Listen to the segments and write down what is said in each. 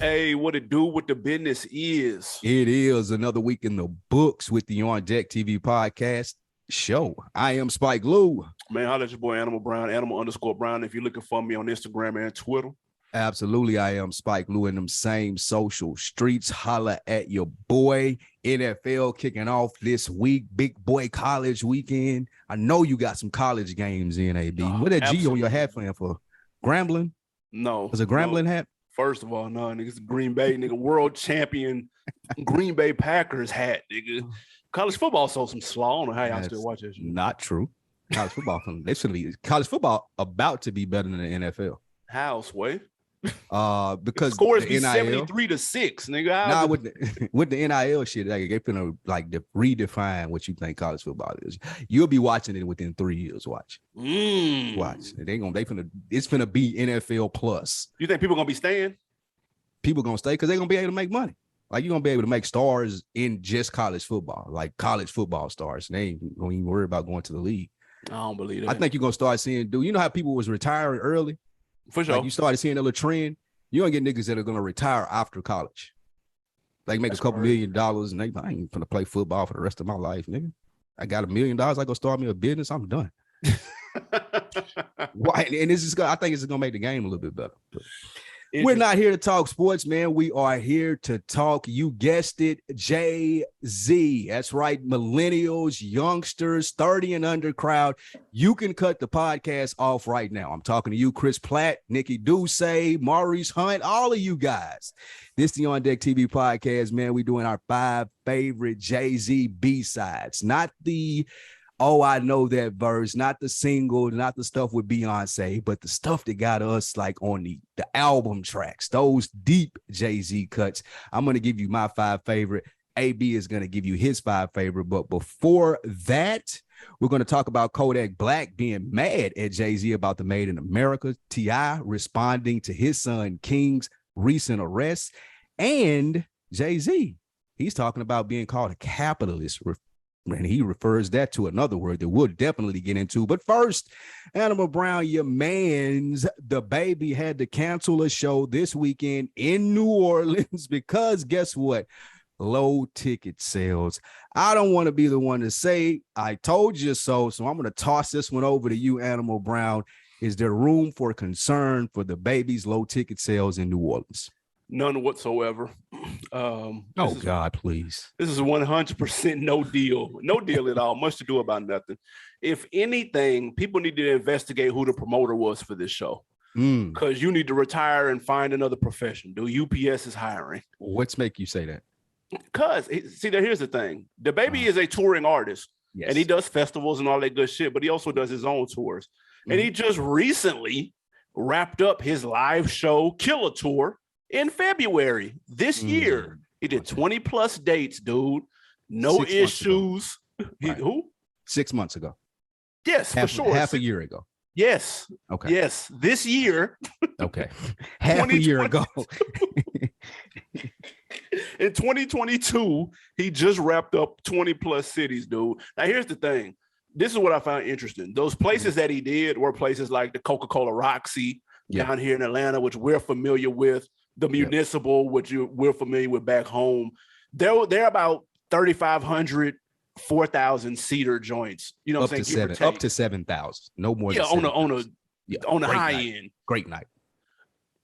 Hey, what it do, what the business is. It is another week in the books with the On Deck TV podcast show. I am Spike Lou. Man, holla at your boy Animal Brown, Animal_Brown. If you're looking for me on Instagram and Twitter. Absolutely, I am Spike Lou in them same social streets. Holla at your boy. NFL kicking off this week. Big boy college weekend. I know you got some college games in, AB. What that G on your hat for? Grambling? No. Was it Grambling hat? First of all, no, niggas, Green Bay, nigga, world champion Green Bay Packers hat, nigga. College football sold some slaw. I don't know how y'all still watch this shit. Not true. College football, they should be college football about to be better than the NFL. How, Sway? Because scores be 73-6, nigga. Nah, with the NIL shit, like they finna redefine what you think college football is. You'll be watching it within 3 years. Watch. It's finna be NFL plus. You think people gonna be staying? People gonna stay because they're gonna be able to make money. Like you're gonna be able to make stars in just college football, like college football stars. They ain't gonna even worry about going to the league. I don't believe that. I think you're gonna start seeing, you know how people was retiring early? For sure. Like you started seeing a little trend. You're gonna get niggas that are gonna retire after college. They make a couple $1 million and I ain't gonna play football for the rest of my life, nigga. I got $1 million. I go start me a business. I'm done. Why? And this is I think it's gonna make the game a little bit better. We're not here to talk sports, man. We are here to talk, you guessed it, Jay-Z. That's right, millennials, youngsters, 30 and under crowd. You can cut the podcast off right now. I'm talking to you, Chris Platt, Nikki Duce, Maurice Hunt, all of you guys. This is the On Deck TV podcast, man. We're doing our 5 favorite Jay-Z B-sides, not the I know that verse, not the single, not the stuff with Beyonce, but the stuff that got us like on the album tracks, those deep Jay-Z cuts. I'm going to give you my 5 favorite. AB is going to give you his 5 favorite. But before that, we're going to talk about Kodak Black being mad at Jay-Z about the Made in America, T.I. responding to his son King's recent arrest, and Jay-Z. He's talking about being called a capitalist, and he refers that to another word that we'll definitely get into. But first, Animal Brown, your man's DaBaby had to cancel a show this weekend in New Orleans because guess what? Low ticket sales. I don't want to be the one to say I told you so, so I'm going to toss this one over to you, Animal Brown. Is there room for concern for DaBaby's low ticket sales in New Orleans? None whatsoever. God, please. This is 100% no deal. No deal at all. Much to do about nothing. If anything, people need to investigate who the promoter was for this show. Because you need to retire and find another profession. UPS is hiring. What's make you say that? Because, see, here's the thing. DaBaby is a touring artist. Yes. And he does festivals and all that good shit, but he also does his own tours. And he just recently wrapped up his live show Killer Tour in February this year. He did 20 plus dates, dude. No issues. Who? 6 months ago. Yes, for sure. Half a year ago. Yes. Okay. Yes. This year. Okay. Half a year ago. In 2022, he just wrapped up 20 plus cities, dude. Now, here's the thing. This is what I found interesting. Those places that he did were places like the Coca-Cola Roxy down here in Atlanta, which we're familiar with. The Municipal, which we're familiar with back home. They're about 3,500, 4,000 seater joints. You know what I'm saying? Up to 7,000. No more than on the high end. Great night.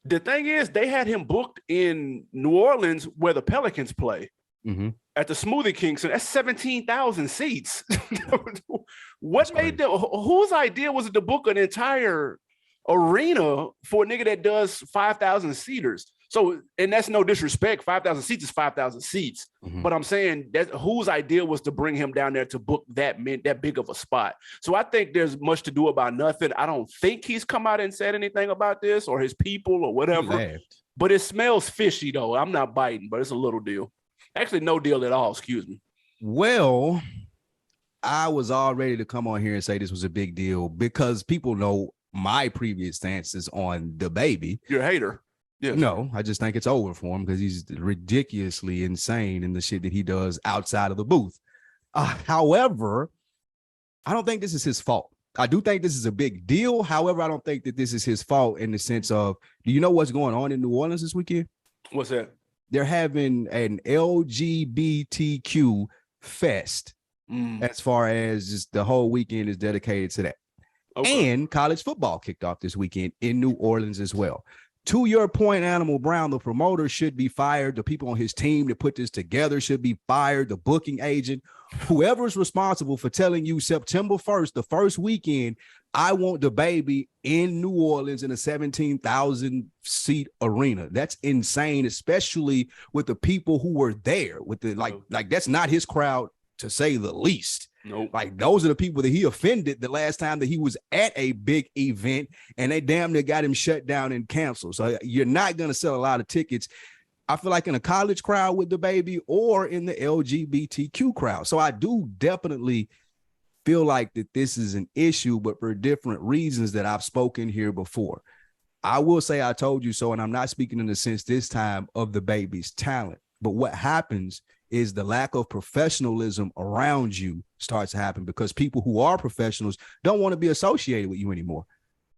The thing is, they had him booked in New Orleans where the Pelicans play. At the Smoothie King. So that's 17,000 seats. What made them? Whose idea was it to book an entire arena for a nigga that does 5,000 seaters? So, and that's no disrespect. 5,000 seats is 5,000 seats. But I'm saying that whose idea was to bring him down there to book that big of a spot. So I think there's much to do about nothing. I don't think he's come out and said anything about this or his people or whatever. But it smells fishy though. I'm not biting, but it's a little deal. Actually, no deal at all. Excuse me. Well, I was all ready to come on here and say this was a big deal because people know my previous stances on DaBaby. You're a hater. Yes. No, I just think it's over for him because he's ridiculously insane in the shit that he does outside of the booth. However, I don't think this is his fault. I do think this is a big deal. However, I don't think that this is his fault in the sense of, do you know what's going on in New Orleans this weekend? What's that? They're having an LGBTQ fest as far as just the whole weekend is dedicated to that. Okay. And college football kicked off this weekend in New Orleans as well. To your point, Animal Brown, the promoter should be fired. The people on his team that put this together should be fired. The booking agent, whoever's responsible for telling you September 1st, the first weekend, I want DaBaby in New Orleans in a 17,000 seat arena. That's insane, especially with the people who were there with the like that's not his crowd, to say the least. Nope. Like those are the people that he offended the last time that he was at a big event, and they damn near got him shut down and canceled. So you're not going to sell a lot of tickets, I feel like, in a college crowd with DaBaby or in the LGBTQ crowd. So I do definitely feel like that this is an issue, but for different reasons that I've spoken here before. I will say I told you so, and I'm not speaking in the sense this time of DaBaby's talent, but what happens is the lack of professionalism around you starts to happen because people who are professionals don't want to be associated with you anymore.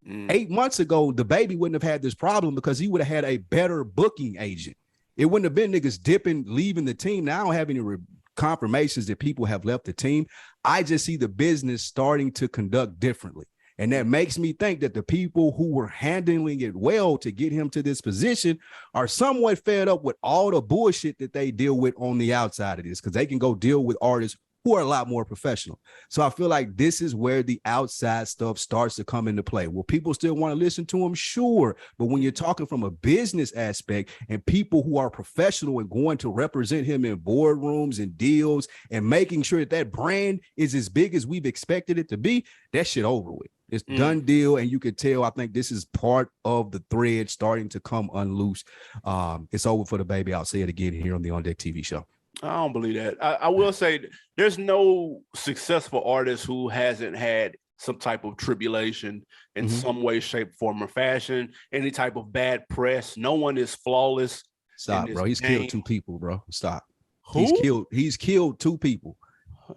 8 months ago, DaBaby wouldn't have had this problem because he would have had a better booking agent. It wouldn't have been niggas dipping, leaving the team. Now I don't have any confirmations that people have left the team. I just see the business starting to conduct differently. And that makes me think that the people who were handling it well to get him to this position are somewhat fed up with all the bullshit that they deal with on the outside of this, because they can go deal with artists who are a lot more professional. So I feel like this is where the outside stuff starts to come into play. Will people still want to listen to him? Sure. But when you're talking from a business aspect and people who are professional and going to represent him in boardrooms and deals and making sure that that brand is as big as we've expected it to be, that shit over with. It's done deal, and you could tell. I think this is part of the thread starting to come unloose. It's over for DaBaby. I'll say it again here on the On Deck TV show. I don't believe that. I will say there's no successful artist who hasn't had some type of tribulation in some way, shape, form, or fashion, any type of bad press. No one is flawless. Stop, bro. He's killed 2 people, bro. Stop. Who? He's killed 2 people.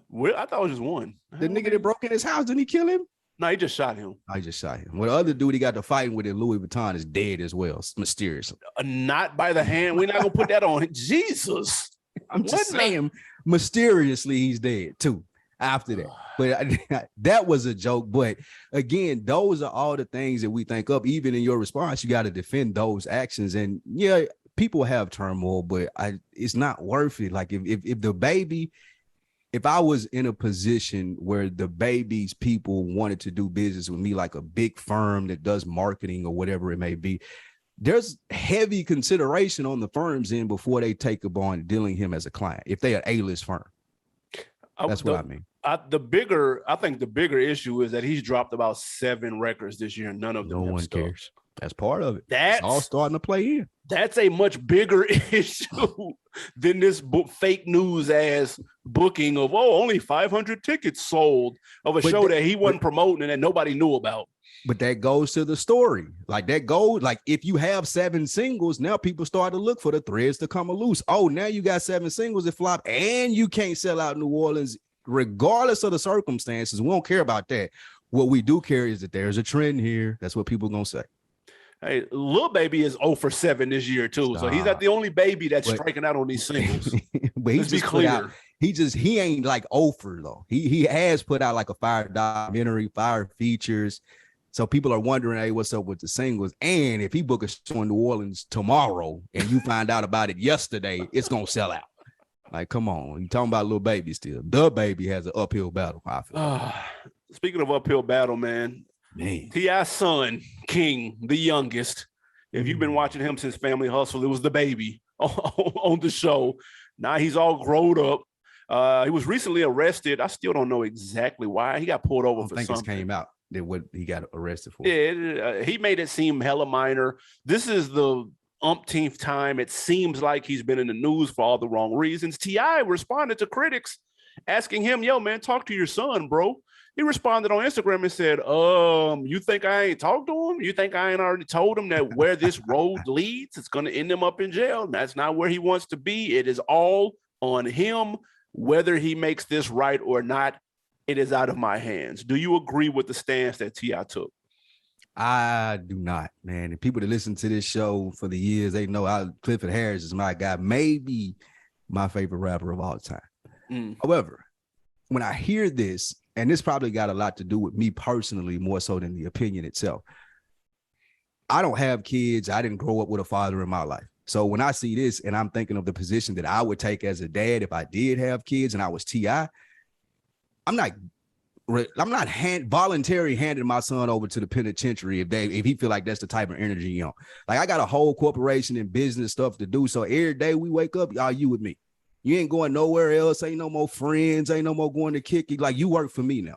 Well, I thought it was just one. The nigga that broke in his house, didn't he kill him? No, he just shot him. I just shot him. Well, the other dude he got to fighting with in Louis Vuitton is dead as well, mysteriously. Not by the hand. We're not gonna put that on Jesus. I'm just saying, mysteriously he's dead too. After that, but that was a joke. But again, those are all the things that we think of. Even in your response, you got to defend those actions. And yeah, people have turmoil, but it's not worth it. Like if DaBaby. If I was in a position where DaBaby's people wanted to do business with me, like a big firm that does marketing or whatever it may be, there's heavy consideration on the firm's end before they take upon dealing him as a client. If they're an A-list firm, that's what I mean. I think the bigger issue is that he's dropped about 7 records this year, and none of them. No one cares. That's part of it. That's all starting to play in. That's a much bigger issue than this fake news ass booking of only 500 tickets sold of a show that he wasn't promoting and that nobody knew about. But that goes to the story. Like if you have 7 singles, now people start to look for the threads to come loose. Oh, now you got 7 singles that flop and you can't sell out New Orleans regardless of the circumstances. We don't care about that. What we do care is that there's a trend here. That's what people are going to say. Hey, Lil Baby is 0 for 7 this year too, so he's not the only baby that's striking out on these singles. But let's be clear, he ain't like 0 for though. He has put out like a fire documentary, fire features. So people are wondering, hey, what's up with the singles? And if he book a show in New Orleans tomorrow and you find out about it yesterday, it's gonna sell out. Like, come on, you talking about Lil Baby still? DaBaby has an uphill battle. I feel. Speaking of uphill battle, man. T.I.'s son, King, the youngest. If you've been watching him since Family Hustle, it was DaBaby on the show. Now he's all grown up. He was recently arrested. I still don't know exactly why. He got pulled over for something. This came out that what he got arrested for. Yeah, he made it seem hella minor. This is the umpteenth time it seems like he's been in the news for all the wrong reasons. T.I. responded to critics asking him, yo, man, talk to your son, bro. He responded on Instagram and said, you think I ain't talked to him? You think I ain't already told him that where this road leads, it's going to end him up in jail? That's not where he wants to be. It is all on him, whether he makes this right or not. It is out of my hands. Do you agree with the stance that T.I. took? I do not, man. And people that listen to this show for the years, they know Clifford Harris is my guy, maybe my favorite rapper of all time. However, when I hear this, and this probably got a lot to do with me personally, more so than the opinion itself. I don't have kids. I didn't grow up with a father in my life. So when I see this and I'm thinking of the position that I would take as a dad if I did have kids and I was T.I., I'm not voluntarily handing my son over to the penitentiary if he feel like that's the type of energy, you know. Like, I got a whole corporation and business stuff to do. So every day we wake up, y'all, you with me. You ain't going nowhere else. Ain't no more friends. Ain't no more going to kick it. Like, you work for me now.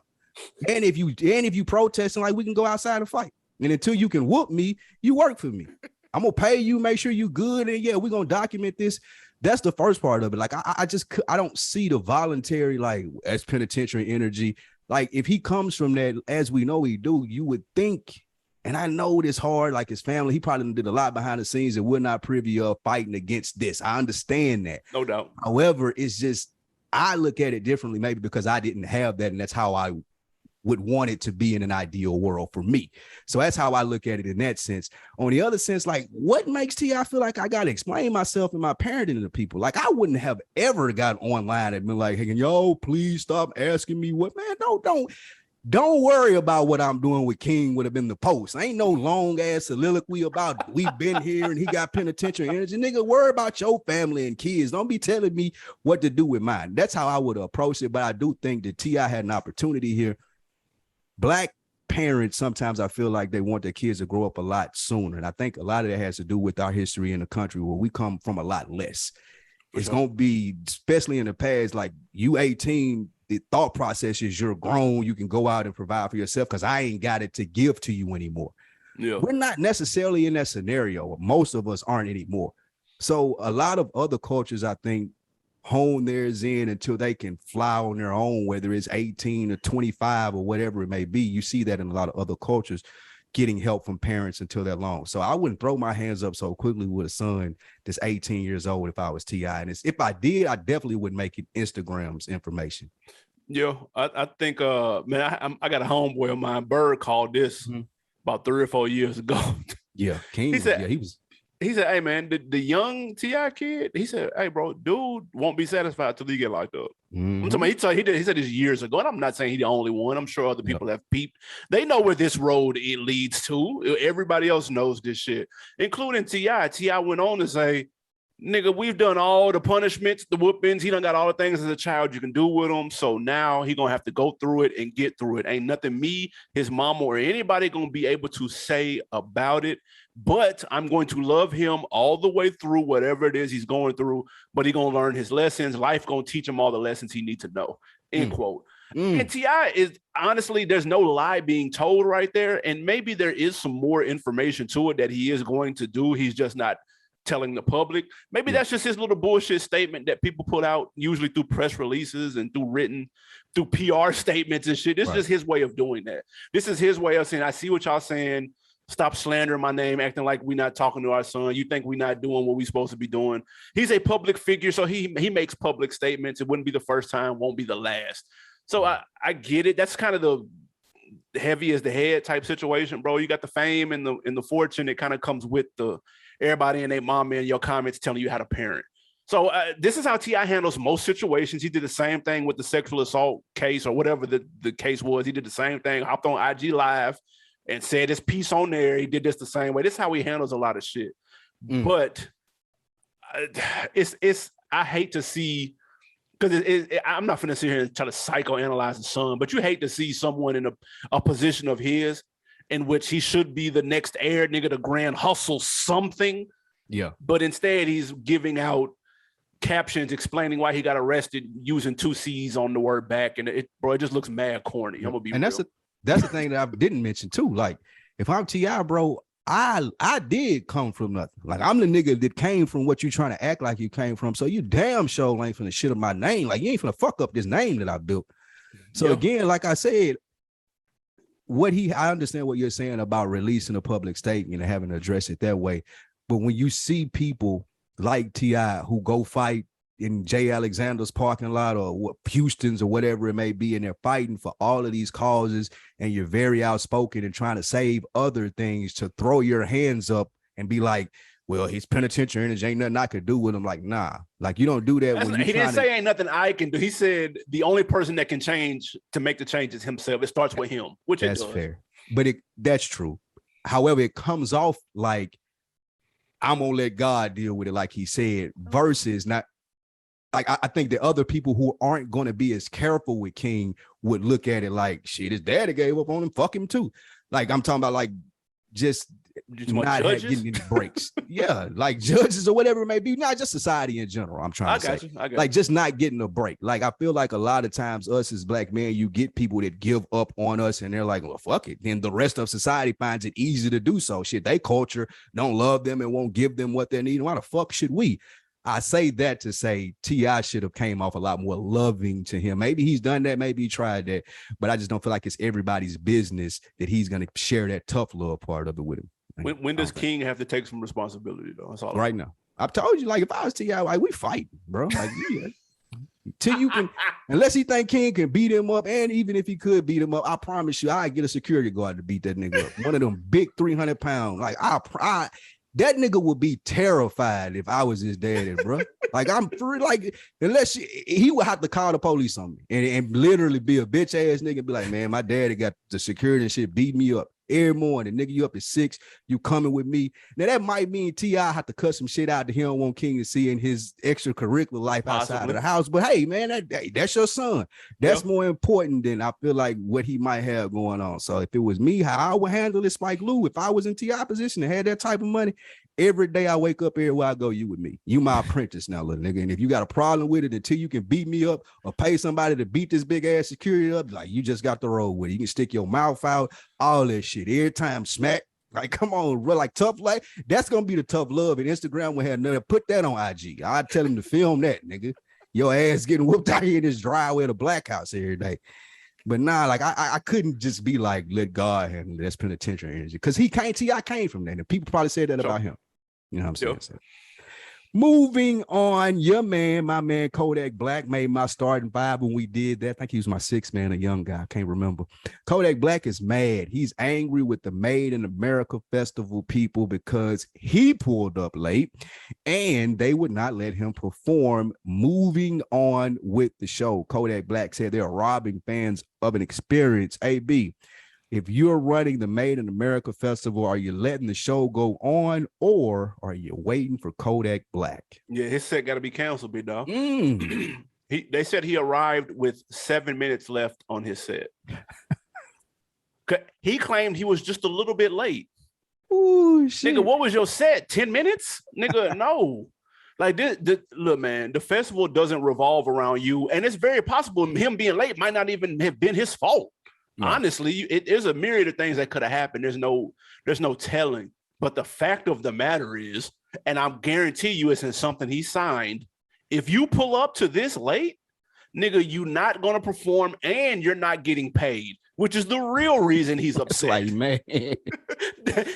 And if you protesting, like, we can go outside and fight. And until you can whoop me, you work for me. I'm gonna pay you, make sure you good, and yeah, we're gonna document this. That's the first part of it. Like, I don't see the voluntary, like, as penitentiary energy. Like, if he comes from that, as we know he do, you would think, and I know it's hard, like his family, he probably did a lot behind the scenes that we're not privy of fighting against this. I understand that. No doubt. However, it's just, I look at it differently, maybe because I didn't have that, and that's how I would want it to be in an ideal world for me. So that's how I look at it in that sense. On the other sense, like, what makes T.I. feel like I got to explain myself and my parenting to people? Like, I wouldn't have ever got online and been like, hey, yo, please stop asking me what, man, don't worry about what I'm doing with King would have been the post. Ain't no long ass soliloquy about we've been here and he got penitentiary energy. Nigga, worry about your family and kids. Don't be telling me what to do with mine. That's how I would approach it. But I do think that T.I. had an opportunity here. Black parents, sometimes I feel like they want their kids to grow up a lot sooner. And I think a lot of that has to do with our history in the country where we come from a lot less. It's going to be, especially in the past, like, you 18, the thought process is you're grown, you can go out and provide for yourself because I ain't got it to give to you anymore. Yeah. We're not necessarily in that scenario. Most of us aren't anymore. So a lot of other cultures, I think, hone theirs in until they can fly on their own, whether it's 18 or 25 or whatever it may be. You see that in a lot of other cultures, getting help from parents until they're long. So I wouldn't throw my hands up so quickly with a son that's 18 years old if I was T.I. And if I did, I definitely would make it Instagram's information. Yeah, I think, man, I got a homeboy of mine, Bird, called this about 3 or 4 years ago. Yeah, King. He said, hey, man, the young T.I. kid, he said, hey, bro, dude won't be satisfied till he get locked up. I'm talking about, he said this years ago, and I'm not saying he's the only one. I'm sure other people have peeped. They know where this road it leads to. Everybody else knows this shit, including T.I. T.I. went on to say, nigga, we've done all the punishments, the whoopings. He done got all the things as a child you can do with him. So now he gonna have to go through it and get through it. Ain't nothing me, his mama, or anybody gonna be able to say about it. But I'm going to love him all the way through whatever it is he's going through. But he gonna learn his lessons. Life gonna teach him all the lessons he needs to know. End quote. And T.I. is, honestly, there's no lie being told right there. And maybe there is some more information to it that he is going to do. He's just not telling the public. Maybe that's just his little bullshit statement that people put out, usually through press releases and through PR statements and shit. This is just his way of doing that. This is his way of saying, I see what y'all saying. Stop slandering my name, acting like we're not talking to our son. You think we're not doing what we're supposed to be doing. He's a public figure, so he makes public statements. It wouldn't be the first time, won't be the last. So I get it. That's kind of the heavy as the head type situation, bro. You got the fame and the fortune. It kind of comes with the everybody and their mom in your comments telling you how to parent. So this is how T.I. handles most situations. He did the same thing with the sexual assault case or whatever the case was. He did the same thing, hopped on IG Live and said his piece on there. He did this the same way. This is how he handles a lot of shit. But it's I hate to see, because I'm not finna sit here and try to psychoanalyze the son, but you hate to see someone in a position of his in which he should be the next heir nigga to grand hustle something. Yeah. But instead he's giving out captions explaining why he got arrested using 2 C's on the word back. And it just looks mad corny. I'm gonna be real. That's the thing that I didn't mention too. Like, if I'm T.I., bro, I did come from nothing. Like, I'm the nigga that came from what you trying to act like you came from. So you damn sure ain't finna shit up my name. Like, you ain't finna fuck up this name that I built. So again, like I said, I understand what you're saying about releasing a public statement and having to address it that way. But when you see people like T.I. who go fight in Jay Alexander's parking lot or Houston's or whatever it may be, and they're fighting for all of these causes, and you're very outspoken and trying to save other things, to throw your hands up and be like, well, he's penitentiary and there ain't nothing I could do with him. Like, nah, like you don't do that. When he didn't say ain't nothing I can do. He said the only person that can change to make the change is himself. It starts with him, which that's fair. But that's true. However, it comes off like I'm gonna let God deal with it, like he said, versus not like I think the other people who aren't going to be as careful with King would look at it like, shit, his daddy gave up on him, fuck him too. Like I'm talking about like just not getting any breaks. Yeah, like judges or whatever it may be, not just society in general. I'm trying to say, like just not getting a break. Like I feel like a lot of times us as black men, you get people that give up on us and they're like, well, fuck it. Then the rest of society finds it easy to do so. Shit, they culture don't love them and won't give them what they need. Why the fuck should we? I say that to say T.I. should have came off a lot more loving to him. Maybe he's done that. Maybe he tried that. But I just don't feel like it's everybody's business that he's going to share that tough love part of it with him. When does King have to take some responsibility, though? That's all right now. I've told you, like, if I was T.I., like, we fight, bro. Like, yeah. Till you can, unless he think King can beat him up, and even if he could beat him up, I promise you, I get a security guard to beat that nigga up. One of them big 300-pound, like, that nigga would be terrified if I was his daddy, bro. Like I'm free, like unless he would have to call the police on me and literally be a bitch ass nigga and be like, man, my daddy got the security and shit beat me up every morning. Nigga, you up at 6, you coming with me. Now that might mean T.I. have to cut some shit out that he don't want King to see in his extracurricular life outside of the house. But hey, man, that's your son. That's more important than I feel like what he might have going on. So if it was me, how I would handle it, Spike Lou, if I was in T.I. position and had that type of money, every day I wake up everywhere I go, you with me. You my apprentice now, little nigga. And if you got a problem with it, until you can beat me up or pay somebody to beat this big ass security up, like you just got the roll with it. You can stick your mouth out, all that shit. Every time smack. Like, come on, bro. Like tough life. That's gonna be the tough love. And Instagram will have nothing. Put that on IG. I'd tell him to film that, nigga. Your ass getting whooped out here in this driveway of the Black House every day. But nah, like I couldn't just be like, let God handle that's penitentiary energy. Because T.I. came from that. And people probably said that about him. You know what I'm saying? Moving on, my man Kodak Black made my starting 5 when we did that. I think he was my 6th man, a young guy. I can't remember. Kodak Black is mad. He's angry with the Made in America Festival people because he pulled up late and they would not let him perform. Moving on with the show, Kodak Black said they're robbing fans of an experience. AB, if you're running the Made in America Festival, are you letting the show go on or are you waiting for Kodak Black? Yeah, his set got to be canceled, big dog. They said he arrived with 7 minutes left on his set. He claimed he was just a little bit late. Ooh, shit. Nigga, what was your set? 10 minutes? Nigga, no. Like this, look, man, the festival doesn't revolve around you. And it's very possible him being late might not even have been his fault. No. Honestly, there's a myriad of things that could have happened. There's no telling. But the fact of the matter is, and I guarantee you it's in something he signed, if you pull up to this late, nigga, you're not going to perform and you're not getting paid, which is the real reason he's upset. Like, man. He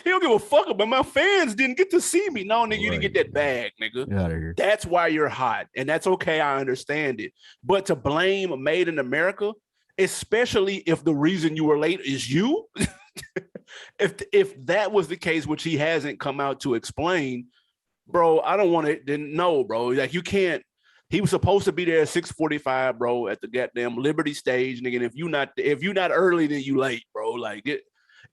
don't give a fuck about my fans didn't get to see me. No, nigga, you didn't get that bag, nigga. Get out of here. That's why you're hot. And that's okay. I understand it. But to blame Made in America, especially if the reason you were late is you, if that was the case, which he hasn't come out to explain, bro, I don't want to know, bro. Like you can't. He was supposed to be there at 6:45, bro, at the goddamn Liberty stage, nigga. And if you're not early, then you late, bro. Like it.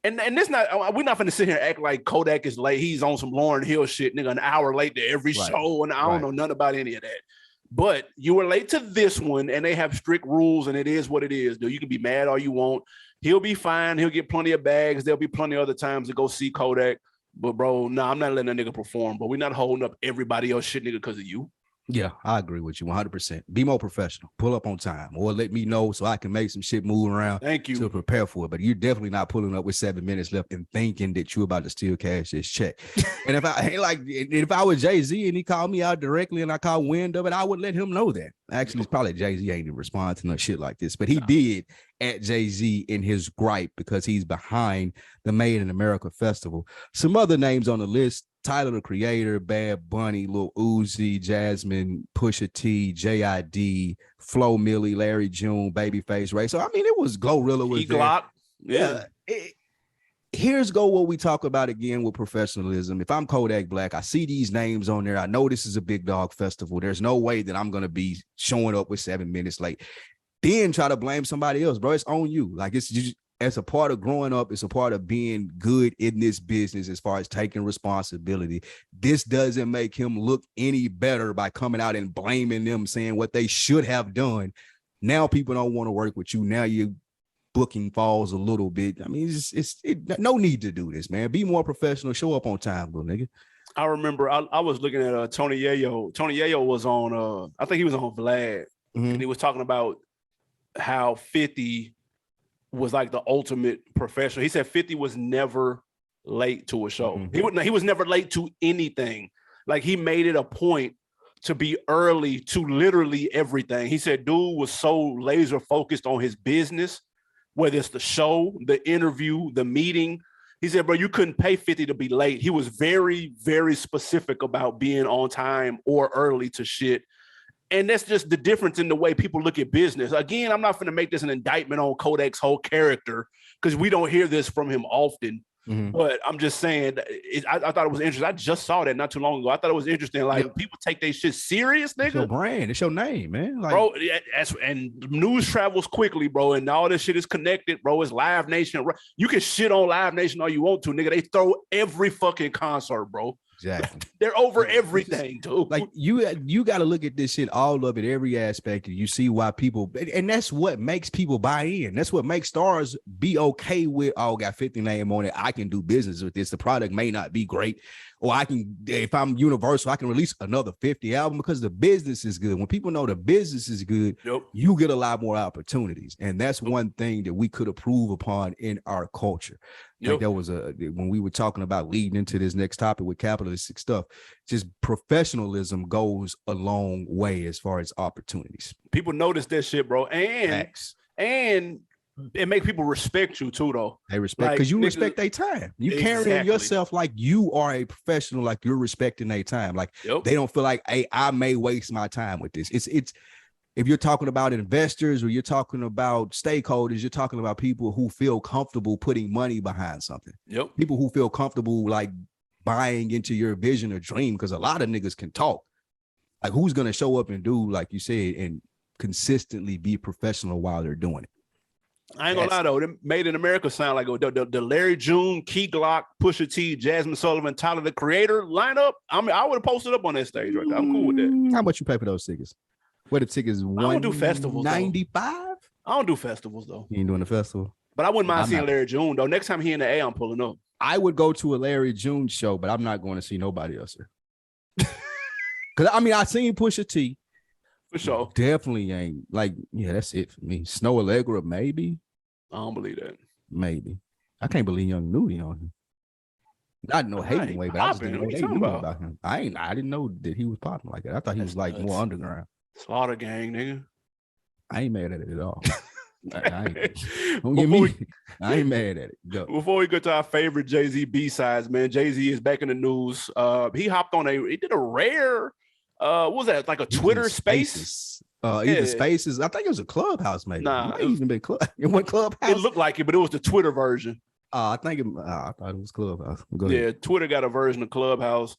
And this not, we're not gonna sit here and act like Kodak is late. He's on some Lauryn Hill shit, nigga, an hour late to every show, and I don't know nothing about any of that. But you were late to this one, and they have strict rules, and it is what it is, dude. You can be mad all you want. He'll be fine. He'll get plenty of bags. There'll be plenty of other times to go see Kodak. But, bro, no, I'm not letting that nigga perform. But we're not holding up everybody else shit, nigga, because of you. Yeah, I agree with you 100%. Be more professional. Pull up on time or let me know so I can make some shit move around. Thank you. To prepare for it. But you're definitely not pulling up with 7 minutes left and thinking that you're about to steal cash this check. And if I was Jay-Z and he called me out directly and I caught wind of it, I would let him know that. Actually, it's probably Jay-Z ain't even responding to no shit like this. But he did at Jay-Z in his gripe because he's behind the Made in America Festival. Some other names on the list: Tyler, the Creator, Bad Bunny, Lil Uzi, Jasmine, Pusha T, JID, Flo Milli, Larry June, Babyface Ray. So I mean, it was Glorilla was there. Glock. Yeah. Here's what we talk about again with professionalism. If I'm Kodak Black, I see these names on there. I know this is a big dog festival. There's no way that I'm gonna be showing up with 7 minutes late. Then try to blame somebody else, bro. It's on you. Like it's just, as a part of growing up, it's a part of being good in this business as far as taking responsibility. This doesn't make him look any better by coming out and blaming them, saying what they should have done. Now people don't want to work with you. Now you booking falls a little bit. I mean, it's no need to do this, man. Be more professional. Show up on time, little nigga. I remember I was looking at Tony Yayo. Tony Yayo was on I think he was on Vlad, and he was talking about how 50 was like the ultimate professional. He said 50 was never late to a show. He was never late to anything. Like he made it a point to be early to literally everything. He said dude was so laser focused on his business, whether it's the show, the interview, the meeting. He said, bro, you couldn't pay 50 to be late. He was very, very specific about being on time or early to shit. And that's just the difference in the way people look at business. Again, I'm not going to make this an indictment on Kodak's whole character because we don't hear this from him often. But I'm just saying, I thought it was interesting. I just saw that not too long ago. I thought it was interesting. Like people take their shit serious, nigga. It's your brand. It's your name, man. Like, bro, and news travels quickly, bro. And all this shit is connected, bro. It's Live Nation. You can shit on Live Nation all you want to, nigga. They throw every fucking concert, bro. Exactly. They're over everything, dude. Like you got to look at this shit, all of it, every aspect, and you see why people, and that's what makes people buy in. That's what makes stars be okay with, oh, got 50 name on it. I can do business with this. The product may not be great, or I can, if I'm Universal, I can release another 50 album because the business is good. When people know the business is good, you get a lot more opportunities. And that's one thing that we could improve upon in our culture. Like there was when we were talking about leading into this next topic with capitalistic stuff, just professionalism goes a long way as far as opportunities. People notice that shit, bro. And it makes people respect you too, though. They respect because you respect their time. You carrying yourself like you are a professional, like you're respecting their time. Like they don't feel like, hey, I may waste my time with this. It's if you're talking about investors or you're talking about stakeholders, you're talking about people who feel comfortable putting money behind something. People who feel comfortable like buying into your vision or dream, because a lot of niggas can talk. Like who's gonna show up and do, like you said, and consistently be professional while they're doing it? I ain't gonna lie though, them Made in America sound like the Larry June, Key Glock, Pusha T, Jasmine Sullivan, Tyler the Creator lineup. I mean, I would have posted up on that stage right there. I'm cool with that. How much you pay for those tickets? What the tickets? I don't do festivals. 95. I don't do festivals though. You ain't doing the festival, but I wouldn't mind seeing Larry June though. Next time he in the A, I'm pulling up. I would go to a Larry June show, but I'm not going to see nobody else here. Because I mean, I seen Pusha T for sure. Definitely ain't like, yeah, that's it for me. Snow Allegra, maybe. I don't believe that. Maybe. I can't believe Young Nudy on him. Not no hating way, but I just didn't know they knew about him. I didn't know that he was popping like that. I thought he was like more underground. Slaughter Gang, nigga. I ain't mad at it at all. I ain't mad at it. Go. Before we go to our favorite Jay-Z B-sides, man, Jay-Z is back in the news. He hopped on he did a rare, what was that, like a Twitter Spaces? Either Spaces. I think it was a Clubhouse, maybe. Nah, it even been It went Clubhouse. It looked like it, but it was the Twitter version. I thought it was Clubhouse. Yeah, Twitter got a version of Clubhouse.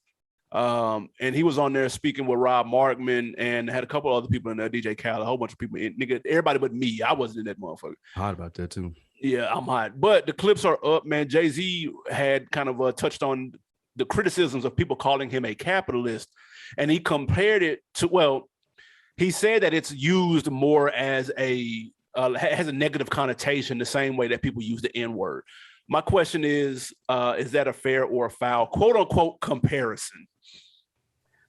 And he was on there speaking with Rob Markman and had a couple other people in there, DJ Khaled, a whole bunch of people in, nigga, everybody but me. I wasn't in that motherfucker. Hot about that too. Yeah, I'm hot. But the clips are up, man. Jay-Z had kind of touched on the criticisms of people calling him a capitalist, and he compared it to, well, he said that it's used more as has a negative connotation the same way that people use the N-word. My question is that a fair or a foul, quote unquote, comparison?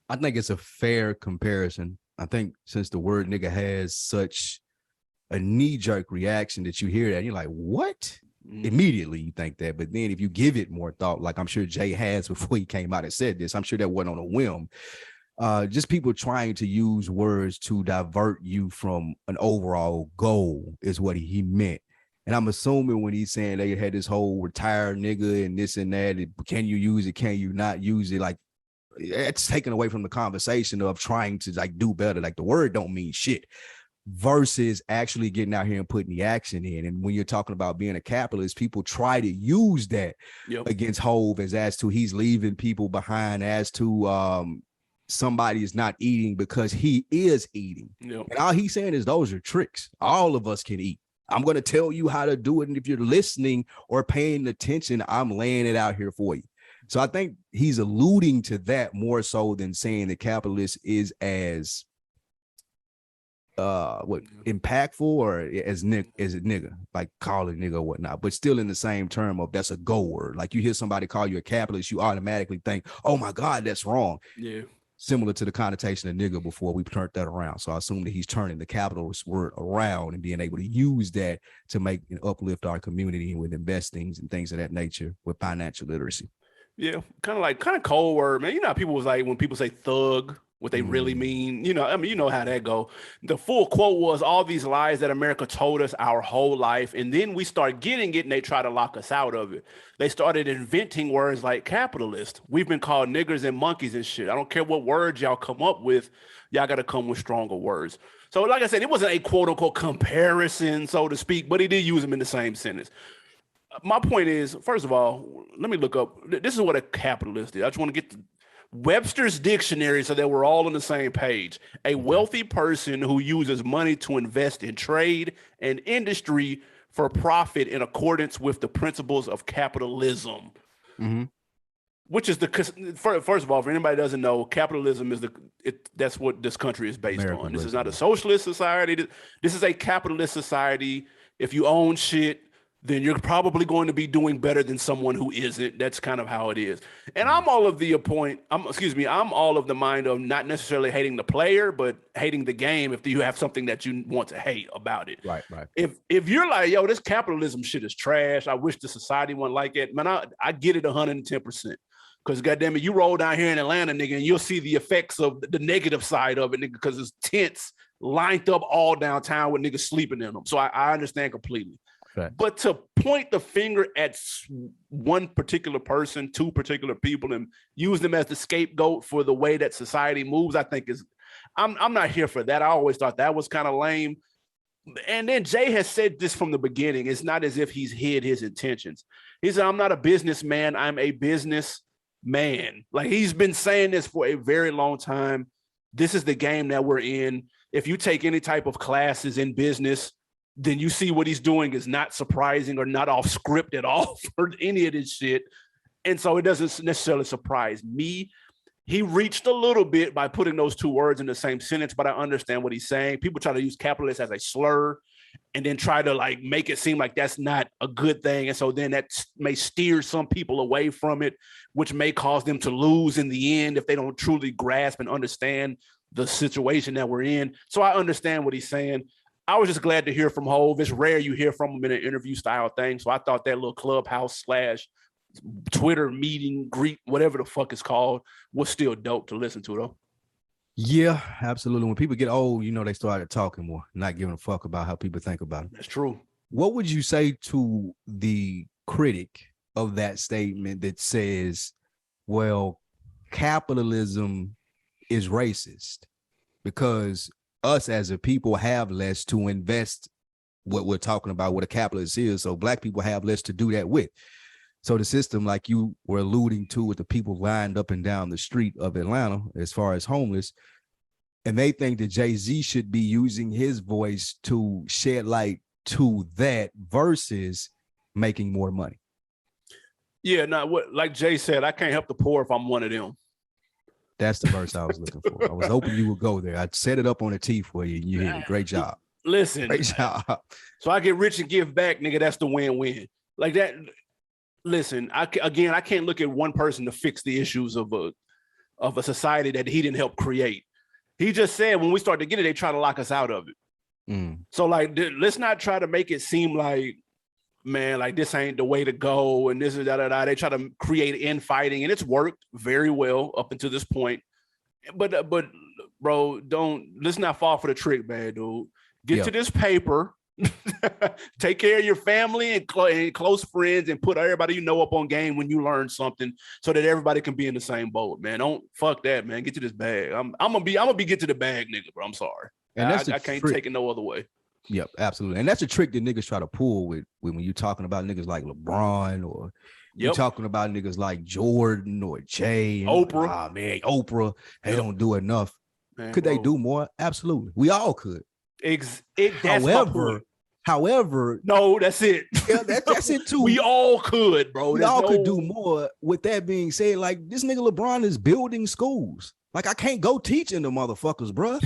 I think it's a fair comparison. I think since the word nigga has such a knee-jerk reaction that you hear that and you're like, what? Immediately you think that. But then if you give it more thought, like I'm sure Jay has before he came out and said this, I'm sure that wasn't on a whim. Just people trying to use words to divert you from an overall goal is what he meant. And I'm assuming when he's saying they had this whole retired nigga and this and that, can you use it? Can you not use it? Like, it's taken away from the conversation of trying to like do better. Like the word don't mean shit versus actually getting out here and putting the action in. And when you're talking about being a capitalist, people try to use that against Hove as to he's leaving people behind, as to somebody is not eating because he is eating. And all he's saying is those are tricks. All of us can eat. I'm going to tell you how to do it. And if you're listening or paying attention, I'm laying it out here for you. So I think he's alluding to that more so than saying the capitalist is as impactful or as a nigga, like call it nigga or whatnot, but still in the same term of that's a go word. Like you hear somebody call you a capitalist, you automatically think, oh my God, that's wrong. Yeah. Similar to the connotation of nigga before we turned that around. So I assume that he's turning the capitalist word around and being able to use that to make and uplift our community with investings and things of that nature with financial literacy. Yeah, kind of cold word, man. You know how people was like, when people say thug, what they really mean, you know, I mean, you know how that go. The full quote was all these lies that America told us our whole life. And then we start getting it and they try to lock us out of it. They started inventing words like capitalist. We've been called niggers and monkeys and shit. I don't care what words y'all come up with. Y'all got to come with stronger words. So like I said, it wasn't a quote unquote comparison, so to speak, but he did use them in the same sentence. My point is, first of all, let me look up. This is what a capitalist is. I just want to get Webster's dictionary so that we're all on the same page. A wealthy person who uses money to invest in trade and industry for profit in accordance with the principles of capitalism. Which is first of all, for anybody who doesn't know, capitalism is that's what this country is based on. This is not a socialist society. This is a capitalist society. If you own shit, then you're probably going to be doing better than someone who isn't. That's kind of how it is. And I'm all of the mind of not necessarily hating the player, but hating the game if you have something that you want to hate about it. Right. If you're like, yo, this capitalism shit is trash, I wish the society wasn't like it, man, I get it 110%. Because goddamn it, you roll down here in Atlanta, nigga, and you'll see the effects of the negative side of it, nigga, because it's tents lined up all downtown with niggas sleeping in them. So I understand completely. Right. But to point the finger at one particular person, two particular people, and use them as the scapegoat for the way that society moves, I think I'm not here for that. I always thought that was kind of lame. And then Jay has said this from the beginning. It's not as if he's hid his intentions. He said, I'm not a businessman. I'm a businessman. Like he's been saying this for a very long time. This is the game that we're in. If you take any type of classes in business, then you see what he's doing is not surprising or not off script at all for any of this shit. And so it doesn't necessarily surprise me. He reached a little bit by putting those two words in the same sentence, but I understand what he's saying. People try to use capitalist as a slur and then try to like make it seem like that's not a good thing. And so then that may steer some people away from it, which may cause them to lose in the end if they don't truly grasp and understand the situation that we're in. So I understand what he's saying. I was just glad to hear from Hove. It's rare you hear from him in an interview style thing. So I thought that little clubhouse / Twitter meeting, greet, whatever the fuck it's called, was still dope to listen to though. Yeah, absolutely. When people get old, you know, they started talking more, not giving a fuck about how people think about it. That's true. What would you say to the critic of that statement that says, well, capitalism is racist because us as a people have less to invest what we're talking about, what a capitalist is. So black people have less to do that with. So the system, like you were alluding to with the people lined up and down the street of Atlanta, as far as homeless, and they think that Jay-Z should be using his voice to shed light to that versus making more money. Yeah, like Jay said, I can't help the poor if I'm one of them. That's the verse I was looking for. I was hoping you would go there. I set it up on a tee for you. You hit it. Great job. Listen. Great job. So I get rich and give back, nigga. That's the win-win. Like that. Listen, I can't look at one person to fix the issues of a society that he didn't help create. He just said when we start to get it, they try to lock us out of it. So like, let's not try to make it seem like, man, like this ain't the way to go and this is da. They try to create infighting and it's worked very well up until this point. But bro, let's not fall for the trick, man, dude. Get to this paper. Take care of your family and close friends, and put everybody you know up on game when you learn something, so that everybody can be in the same boat, man. Don't fuck that, man. Get to this bag. I'm gonna be get to the bag, nigga, bro. I'm sorry. And I can't take it no other way. Yep, absolutely. And that's a trick that niggas try to pull with when you're talking about niggas like LeBron, or you're talking about niggas like Jordan or Jay, Oprah. Man, Oprah. They don't do enough. Man, could they do more? Absolutely. We all could. However, no, that's it. Yeah, that's it too. We all could, bro. We all could do more. With that being said, like, this nigga LeBron is building schools. Like, I can't go teaching the motherfuckers, bro.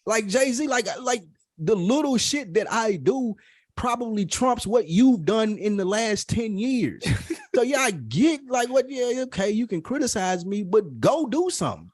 Like Jay-Z, like the little shit that I do probably trumps what you've done in the last 10 years. So yeah, I get like what, yeah, okay, you can criticize me, but go do something.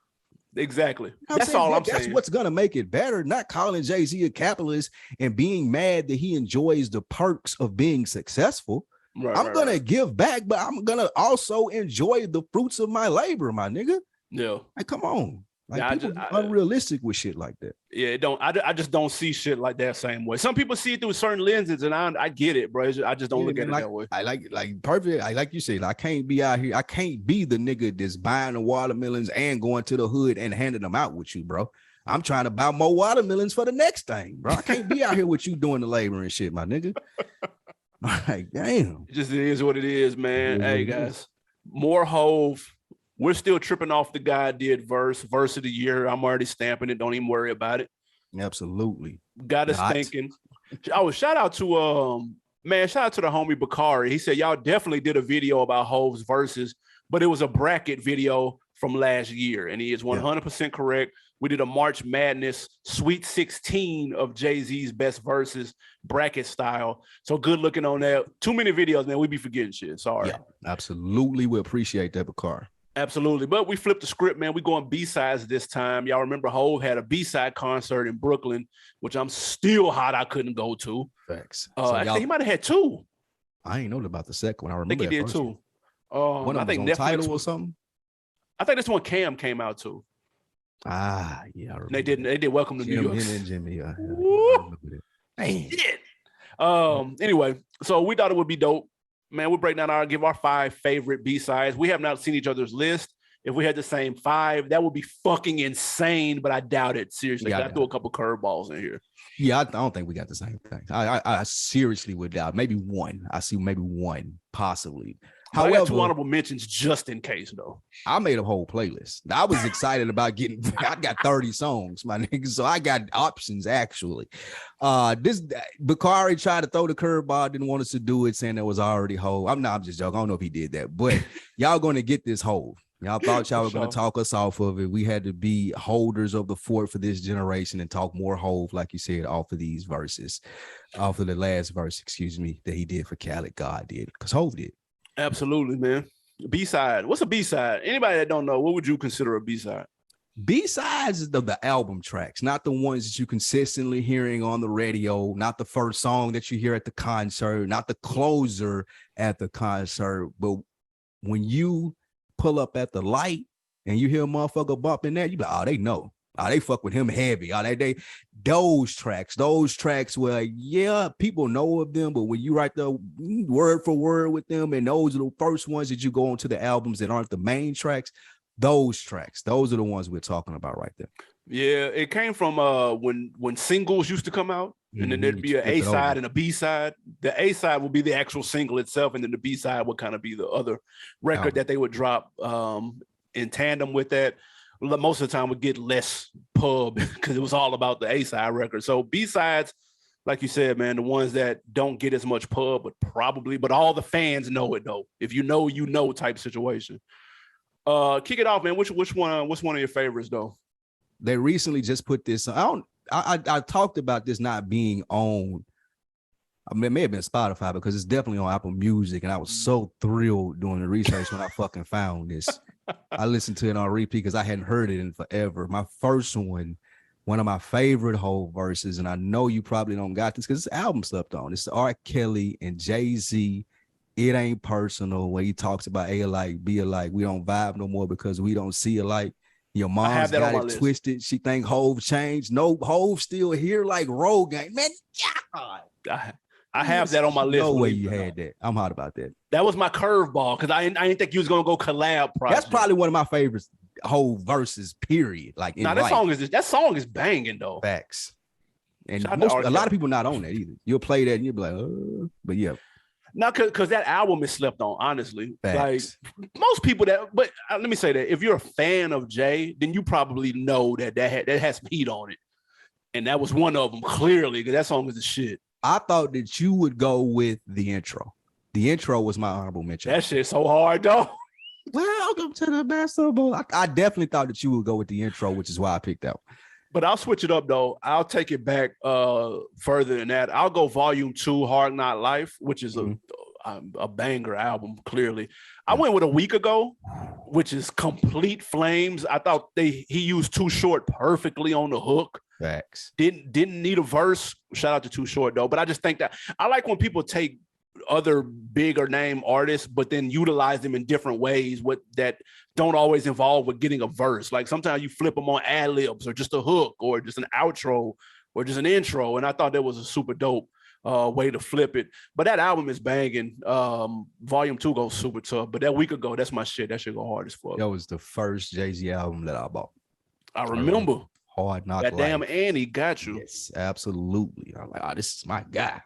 Exactly. That's all I'm saying. That's what's gonna make it better. Not calling Jay-Z a capitalist and being mad that he enjoys the perks of being successful. I'm gonna give back, but I'm gonna also enjoy the fruits of my labor, my nigga. Yeah. Like, come on. Like, people unrealistic with shit like that. Yeah, I just don't see shit like that same way. Some people see it through certain lenses, and I get it, bro. I just don't look at it that way. I like perfect. I like you said, I can't be out here. I can't be the nigga that's buying the watermelons and going to the hood and handing them out with you, bro. I'm trying to buy more watermelons for the next thing, bro. I can't be out here with you doing the labor and shit, my nigga. Like, damn. It just is what it is, man. Hey, guys, more Hove. We're still tripping off the guy did verse of the year. I'm already stamping it. Don't even worry about it. Absolutely. Got us thinking. Oh, shout out to the homie Bakari. He said y'all definitely did a video about Hove's verses, but it was a bracket video from last year, and he is 100% correct. We did a March Madness Sweet 16 of Jay-Z's best verses bracket style. So good looking on that. Too many videos, man. We be forgetting shit. Sorry. Yeah, absolutely. We appreciate that, Bakari. Absolutely. But we flipped the script, man. We going B-sides this time. Y'all remember Hove had a B-side concert in Brooklyn, which I'm still hot I couldn't go to. Facts. I think he might have had two. I ain't know about the second one. I remember he did too. I think Netflix Tidal or something. I think this one Cam came out too. Yeah. I remember. They did Welcome to New York. And Jimmy. I did. Anyway, so we thought it would be dope. Man, we'll break down give our 5 favorite B-sides. We have not seen each other's list. If we had the same 5, that would be fucking insane, but I doubt it. Seriously, I threw a couple curveballs in here. Yeah, I don't think we got the same thing. I seriously would doubt. Maybe one. I see maybe one, possibly. However, I got 2 honorable mentions just in case, though. I made a whole playlist. I was excited about I got 30 songs, my nigga. So I got options, actually. This Bakari tried to throw the curveball, didn't want us to do it, saying there was already Hove. I'm just joking. I don't know if he did that, but y'all going to get this Hove. Y'all thought y'all were going to talk us off of it. We had to be holders of the fort for this generation and talk more Hove, like you said, off of these verses, off of the last verse, that he did for Khaled. God did, because Hove did. Absolutely, man. B-side. What's a B-side? Anybody that don't know, what would you consider a B-side? B-sides is the album tracks, not the ones that you consistently hearing on the radio, not the first song that you hear at the concert, not the closer at the concert. But when you pull up at the light and you hear a motherfucker bumping that, you be like, oh, they know. Oh, they fuck with him heavy. Oh, those tracks where, yeah, people know of them, but when you write the word for word with them, and those are the first ones that you go onto the albums that aren't the main tracks, those are the ones we're talking about right there. Yeah, it came from when singles used to come out, and then there'd be an A-side and a B-side. The A-side would be the actual single itself, and then the B-side would kind of be the other record that they would drop in tandem with that. Most of the time would get less pub because it was all about the A-side record. So B-sides, like you said, man, the ones that don't get as much pub, but all the fans know it though. If you know type situation. Kick it off, man. What's one of your favorites though? They recently just put this on. I talked about this not being on. I mean, it may have been Spotify because it's definitely on Apple Music, and I was so thrilled doing the research when I fucking found this. I listened to it on repeat because I hadn't heard it in forever. My first one of my favorite Hove verses, and I know you probably don't got this because it's album slept on. It's R. Kelly and Jay-Z. It Ain't Personal, where he talks about A alike, B alike. We don't vibe no more because we don't see alike. Your mom's got it twisted. She think Hove changed. No, Hove still here like Road Gang. Man, God. I have that on my list. No way you had that. I'm hot about that. That was my curveball because I didn't think you was gonna go collab. Project. That's probably one of my favorites. Whole verses, period. Like, that song is banging though. Facts. And a lot of people not on that either. You'll play that and you'll be like, but yeah. Not because that album is slept on, honestly. Facts. Like most people but let me say that if you're a fan of Jay, then you probably know that has some heat on it. And that was one of them, clearly, because that song is the shit. I thought that you would go with the intro. The intro was my honorable mention. That shit's so hard, though. Welcome to the basketball. I definitely thought that you would go with the intro, which is why I picked that one. But I'll switch it up, though. I'll take it back further than that. I'll go Volume 2, Hard Knock Life, which is a banger album, clearly. I went with A Week Ago, which is complete flames. I thought he used Too Short perfectly on the hook. Facts. Didn't need a verse. Shout out to Too Short, though. But I just think that I like when people take other bigger name artists, but then utilize them in different ways that don't always involve with getting a verse. Like sometimes you flip them on ad-libs or just a hook or just an outro or just an intro. And I thought that was a super dope way to flip it. But that album is banging. Volume 2 goes super tough. But that Week Ago, that's my shit. That shit go hard as fuck. That was the first Jay-Z album that I bought. I remember. Hard Knock Life. That damn Annie got you. Yes, absolutely. I'm like, this is my guy.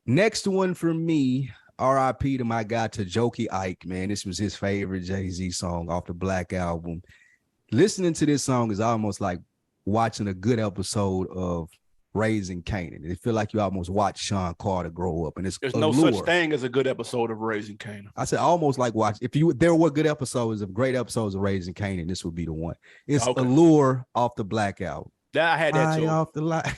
Next one for me, R.I.P. to my guy, Tajoki Ike, man. This was his favorite Jay-Z song off the Black album. Listening to this song is almost like watching a good episode of Raising Kanan. It feel like you almost watch Sean Carter grow up. And there's no such thing as a good episode of Raising Kanan. I said almost like watch. There were good episodes of great episodes of Raising Kanan, this would be the one. It's Allure off the Black album. Yeah, I had that too. Off the line.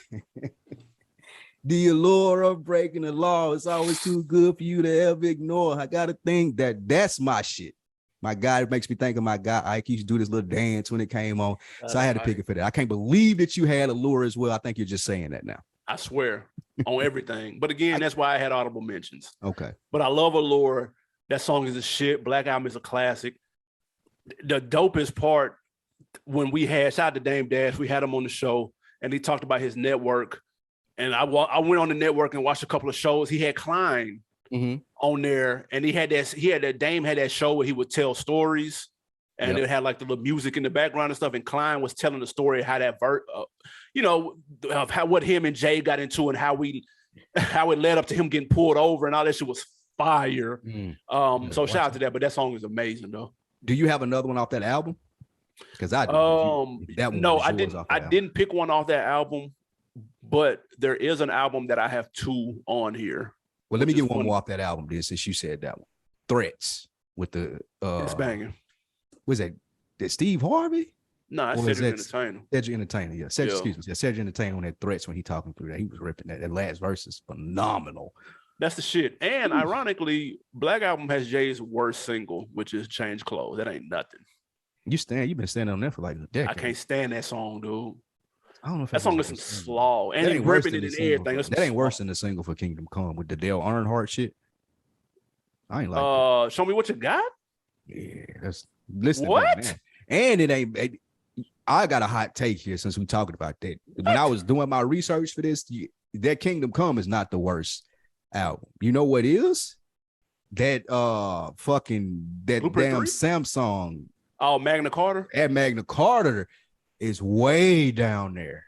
The allure of breaking the law is always too good for you to ever ignore. I gotta think that's my shit. My guy makes me think of my guy Ike. He used to do this little dance when it came on. So I had to pick it for that. I can't believe that you had Allure as well. I think you're just saying that now. I swear on everything. But again, that's why I had audible mentions. Okay. But I love Allure. That song is a shit. Black Album is a classic. The dopest part when we had, shout out to Dame Dash, we had him on the show and he talked about his network. And I went on the network and watched a couple of shows. He had Klein on there, and Dame had that show where he would tell stories, and it had like the little music in the background and stuff. And Klein was telling the story of how that of how what him and Jay got into and how it led up to him getting pulled over and all that shit was fire. So shout out to that. But that song is amazing though. Do you have another one off that album? Because I didn't pick one off that album. But there is an album that I have 2 on here. Well, let me get one more off that album, since you said that one. Threats with the it's banging. Was that Steve Harvey? No, it's Cedric Entertainer. Cedric Entertainer, yeah. Excuse me. Cedric Entertainer on that Threats when he talking through that. He was ripping that. That last verse is phenomenal. That's the shit. And ironically, Black Album has Jay's worst single, which is Change Clothes. That ain't nothing. You've been standing on that for like a decade. I can't stand that song, dude. I don't know if that song is some slaw, and he ripping it and everything. That ain't worse than the single for Kingdom Come with the Dale Earnhardt shit. I ain't like that. Show Me What You Got. Yeah, that's listen. What? Man. And it ain't. I got a hot take here since we talking about that. When I was doing my research for this, that Kingdom Come is not the worst album. You know what is? That Blueprint damn 3? Samsung. Oh, Magna Carta. That Magna Carta is way down there.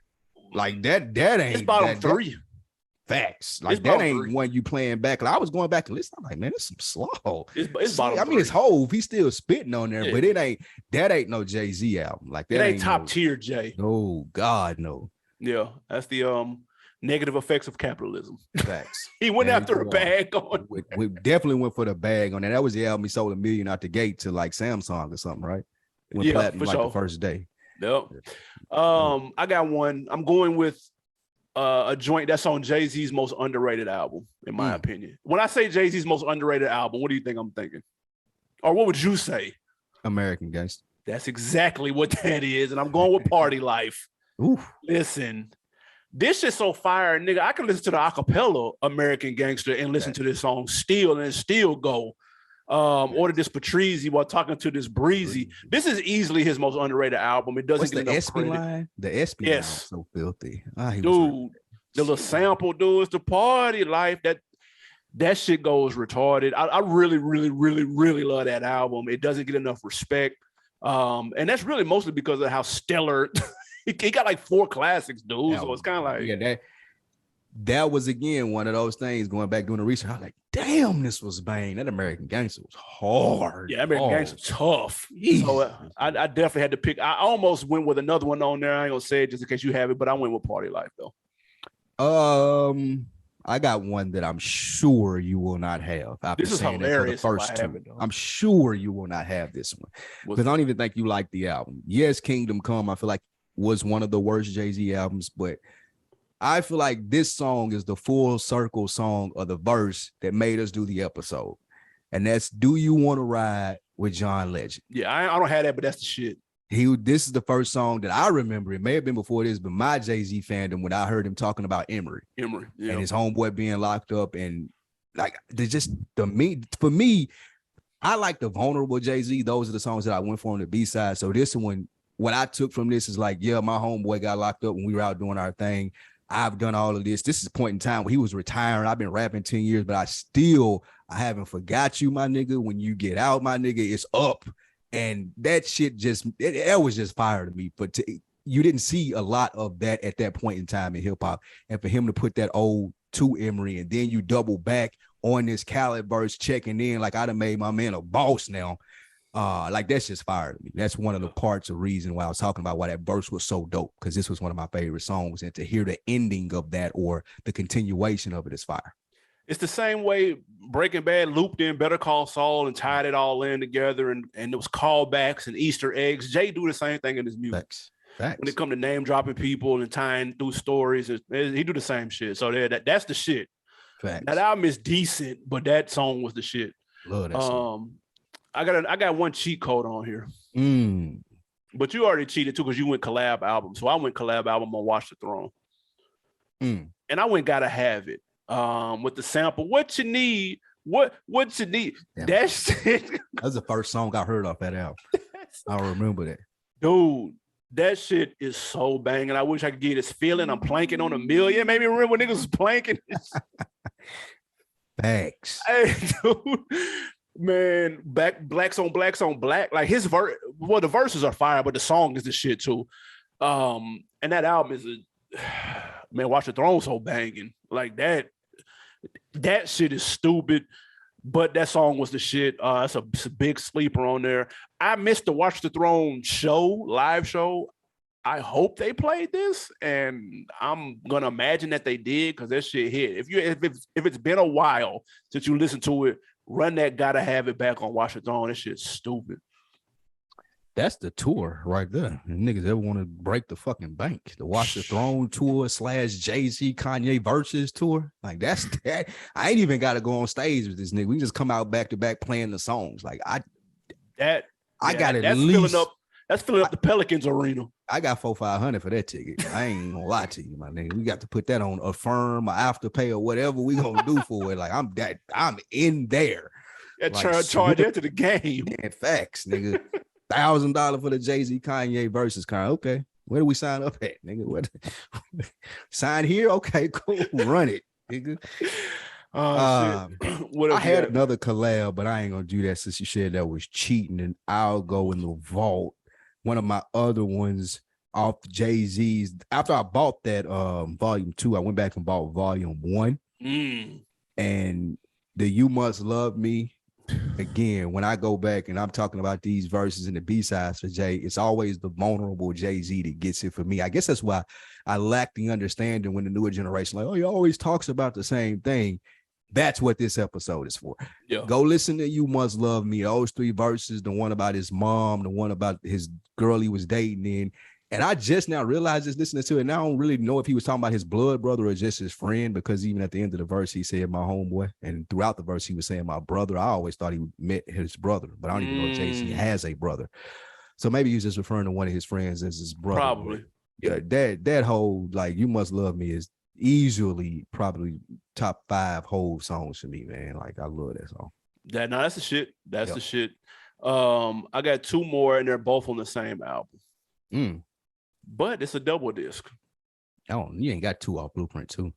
Like that ain't. It's bottom 3. Facts. Like that ain't 3. One you playing back. Like I was going back and listening. I'm like, man, it's some slow. It's bottom. I mean, 3. It's Hove. He's still spitting on there, but that ain't no Jay-Z album. Like that ain't top tier Jay. No, God, no. Yeah, that's the negative effects of capitalism. Facts. He went after a bag on. We definitely went for the bag on that. That was the album he sold $1 million out the gate to like Samsung or something, right? It went platinum like the first day. Yep. I got one. I'm going with a joint that's on Jay-Z's most underrated album, in my opinion. When I say Jay-Z's most underrated album, what do you think I'm thinking? Or what would you say? American Gangster. That's exactly what that is. And I'm going with Party Life. Oof. Listen, this is so fire, nigga. I can listen to the acapella American Gangster and listen to this song still go. Order this Patrizzi while talking to this Breezy. This is easily his most underrated album. It doesn't get enough credit. Line? The SB line was so filthy. Dude, the little sample, dude, it's the party life. That shit goes retarded. I really, really, really, really love that album. It doesn't get enough respect. And that's really mostly because of how stellar he got like 4 classics, dude. So it's kind of like that was again one of those things. Going back doing the research, I was like, damn, this was bang. That American Gangster was hard. Yeah, American Gangster tough. So I definitely had to pick. I almost went with another one on there. I ain't gonna say it just in case you have it, but I went with Party Life though. I got one that I'm sure you will not have. This is hilarious. For the first two. I'm sure you will not have this one because I don't even think you like the album. Yes, Kingdom Come, I feel like was one of the worst Jay-Z albums, but I feel like this song is the full circle song of the verse that made us do the episode. And that's Do You Want to Ride with John Legend. Yeah, I don't have that, but that's the shit. This is the first song that I remember. It may have been before this, but my Jay-Z fandom when I heard him talking about Emery and his homeboy being locked up, and like for me, I like the vulnerable Jay-Z. Those are the songs that I went for on the B-side. So this one, what I took from this is like, yeah, my homeboy got locked up when we were out doing our thing. I've done all of this. This is a point in time where he was retiring. I've been rapping 10 years, but I haven't forgot you, my nigga. When you get out, my nigga, it's up. And that shit that was just fire to me. But you didn't see a lot of that at that point in time in hip hop. And for him to put that old to Emery and then you double back on this Khaled verse checking in, like I done made my man a boss now. Like that's just fire to me. That's one of the parts of reason why I was talking about why that verse was so dope, because this was one of my favorite songs. And to hear the ending of that or the continuation of it is fire. It's the same way Breaking Bad looped in Better Call Saul and tied it all in together, and it was callbacks and Easter eggs. Jay do the same thing in his music. Facts. When it comes to name dropping people and tying through stories, he do the same shit. So that's the shit. Facts. That album is decent, but that song was the shit. Love that song. I got one cheat code on here. But you already cheated too because you went collab album. So I went collab album on Watch the Throne. And I went Gotta Have It. With the sample, what you need, what you need. That shit. That's the first song I heard off that album. I remember that. Dude, that shit is so banging. I wish I could get this feeling. I'm planking on a million. It made me remember when niggas was planking. Thanks. Hey, dude. Man, blacks on black. Like his verse, well, the verses are fire, but the song is the shit too. And that album is man, Watch the Throne so banging. Like that shit is stupid, but that song was the shit. It's a big sleeper on there. I missed the Watch the Throne live show. I hope they played this, and I'm gonna imagine that they did because that shit hit. If it's been a while since you listened to it, run that Gotta Have It back on Watch the Throne. That shit's stupid. That's the tour right there. Niggas ever want to break the fucking bank? The Watch the Throne tour / Jay-Z Kanye versus tour. Like that's that. I ain't even got to go on stage with this nigga. We just come out back to back playing the songs. Like I got at least that's filling up the Pelicans arena. I got $400-500 for that ticket. I ain't gonna lie to you, my nigga. We got to put that on Affirm or Afterpay or whatever we gonna do for it. Like I'm in there. Yeah, like, charge that to the game. Man, facts, nigga. $1,000 for the Jay-Z Kanye versus kind. Okay, where do we sign up at, nigga? What sign here? Okay, cool. Run it, nigga. I had another collab, but I ain't gonna do that since you said that was cheating, and I'll go in the vault. One of my other ones off Jay-Z's. After I bought that volume 2, I went back and bought volume 1. And the You Must Love Me. Again, when I go back and I'm talking about these verses and the B-sides for Jay, it's always the vulnerable Jay-Z that gets it for me. I guess that's why I lack the understanding when the newer generation, like, oh, he always talks about the same thing. That's what this episode is for. Yeah. Go listen to You Must Love Me. Those 3 verses, the one about his mom, the one about his girl he was dating in. And I just now realized this listening to it. And I don't really know if he was talking about his blood brother or just his friend, because even at the end of the verse, he said my homeboy. And throughout the verse, he was saying my brother. I always thought he met his brother, but I don't even know if Jay-Z has a brother. So maybe he was just referring to one of his friends as his brother. Probably. Yeah, that whole, like, You Must Love Me is easily probably top 5 whole songs for me, man. Like, I love that song. That's the shit. That's the shit. I got two more, and they're both on the same album. But it's a double disc. Oh, you ain't got two off Blueprint 2.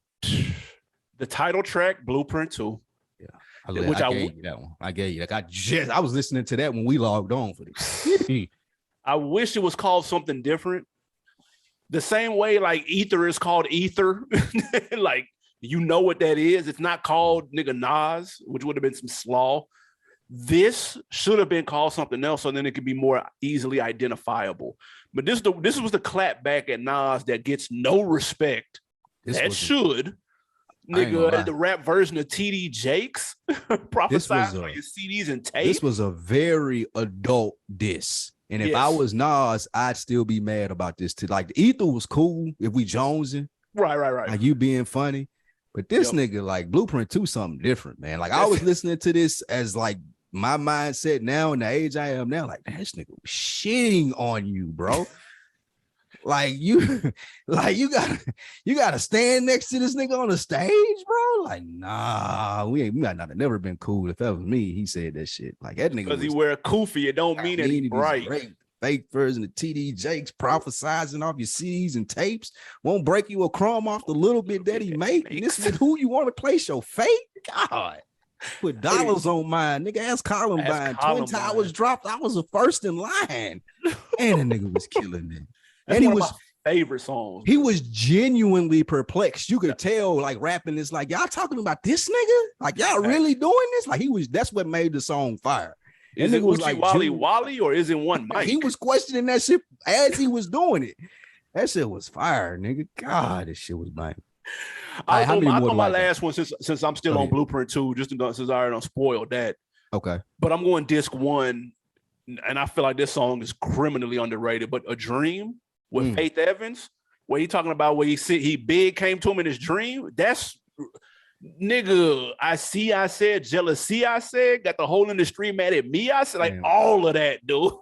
The title track, Blueprint 2. Yeah. I gave you that one. I gave you. Like I was listening to that when we logged on for this. I wish it was called something different. The same way like Ether is called Ether. Like, you know what that is. It's not called nigga Nas, which would have been some slaw. This should have been called something else, so then it could be more easily identifiable. But this was the clap back at Nas that gets no respect. Nigga, the rap version of TD Jakes prophesizing on your CDs and tape. This was a very adult diss. And if I was Nas, I'd still be mad about this too. Like, the Ether was cool if we jonesing. Right. Like, you being funny. But this nigga, like, Blueprint 2, something different, man. Like, I was listening to this as, like, my mindset now in the age I am now, like, this nigga was shitting on you, bro. Like, you gotta stand next to this nigga on the stage, bro. Like, nah, we might not have never been cool. If that was me, he said that shit. Like, that nigga, because he wear a kufi, it don't mean that he's bright. Fake version of TD Jakes prophesizing off your CDs and tapes won't break you a crumb off the little bit that he made. This is who you want to place your fate. God, put dollars on mine, nigga. Ask Columbine. Twin Towers dropped. I was the first in line, and the nigga was killing me. And he was favorite songs. He was genuinely perplexed. You could tell, like, rapping this, like, y'all talking about this nigga? Like, y'all really doing this? Like, that's what made the song fire. Is it Uchi Wally or is it one mic? He was questioning that shit as he was doing it. That shit was fire, nigga. God, this shit was bang. I thought my last one, since I'm still on Blueprint 2, just since I already don't spoil that. Okay. But I'm going disc 1, and I feel like this song is criminally underrated. But A Dream with Faith Evans, where he talking about where he big came to him in his dream. That's nigga, I said, jealousy, I said, got the whole industry mad at me. I said, like, all of that, dude.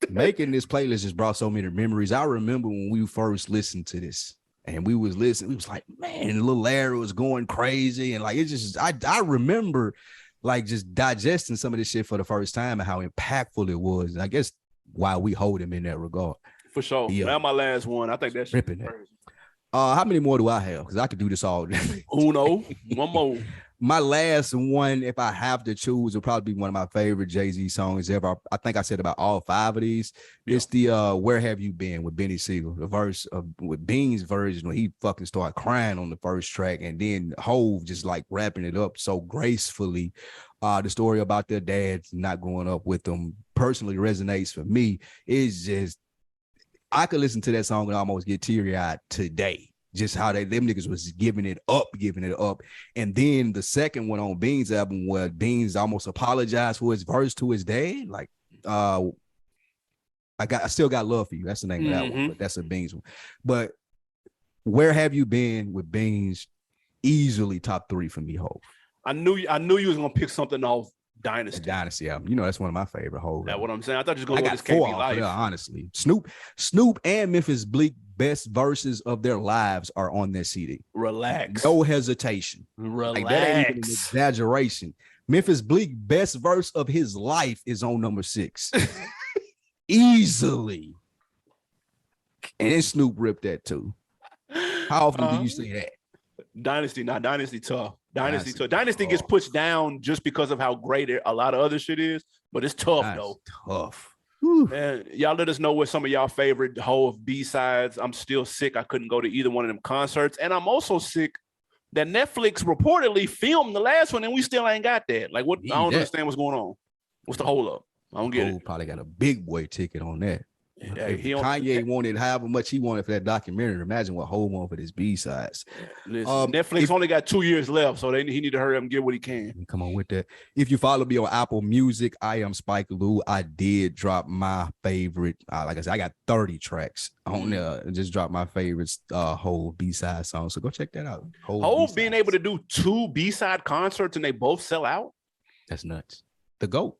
Making this playlist just brought so many memories. I remember when we first listened to this and we was listening, we was like, man, little Larry was going crazy. And like, it just, I remember like just digesting some of this shit for the first time and how impactful it was. And I guess why we hold him in that regard. For sure. Yeah. That's my last one. I think that's crazy. How many more do I have? Because I could do this all day. Uno, one more. My last one, if I have to choose, will probably be one of my favorite Jay-Z songs ever. I think I said about all 5 of these. Yeah. It's the Where Have You Been with Benny Siegel, the verse with Bean's version when he fucking started crying on the first track, and then Hove just like wrapping it up so gracefully. The story about their dads not growing up with them personally resonates for me. It's just, I could listen to that song and almost get teary-eyed today. Just how them niggas was giving it up. And then the second one on Bean's album where Bean's almost apologized for his verse to his dad. Like, I Still Got Love For You. That's the name of that one, but that's a Bean's one. But Where Have You Been with Bean's, easily top 3 for me, Hov. I knew you was gonna pick something off Dynasty. The Dynasty album. You know, that's one of my favorite Hov. That's what I'm saying. I thought you was gonna go this KB Life. Yeah, honestly. Snoop and Memphis Bleek best verses of their lives are on this CD. Relax. No hesitation. Relax. Like, that ain't even an exaggeration. Memphis Bleek best verse of his life is on number 6. Easily. And then Snoop ripped that too. How often do you say that? Dynasty tough. Dynasty gets pushed down just because of how great a lot of other shit is, but it's tough though. Tough. Man, y'all let us know what some of y'all favorite Hov B-sides. I'm still sick. I couldn't go to either one of them concerts. And I'm also sick that Netflix reportedly filmed the last one and we still ain't got that. Like, what? I don't understand what's going on. What's the hold up? I don't get it. Probably got a big boy ticket on that. Yeah, Kanye wanted however much he wanted for that documentary. Imagine what Hov wanted for his B-sides. Netflix only got 2 years left, so he need to hurry up and get what he can. Come on with that. If you follow me on Apple Music, I am Spike Lou. I did drop my favorite. Like I said, I got 30 tracks on there. Just dropped my favorite Hov B-side song. So go check that out. Hov being able to do 2 B-side concerts and they both sell out. That's nuts. The GOAT.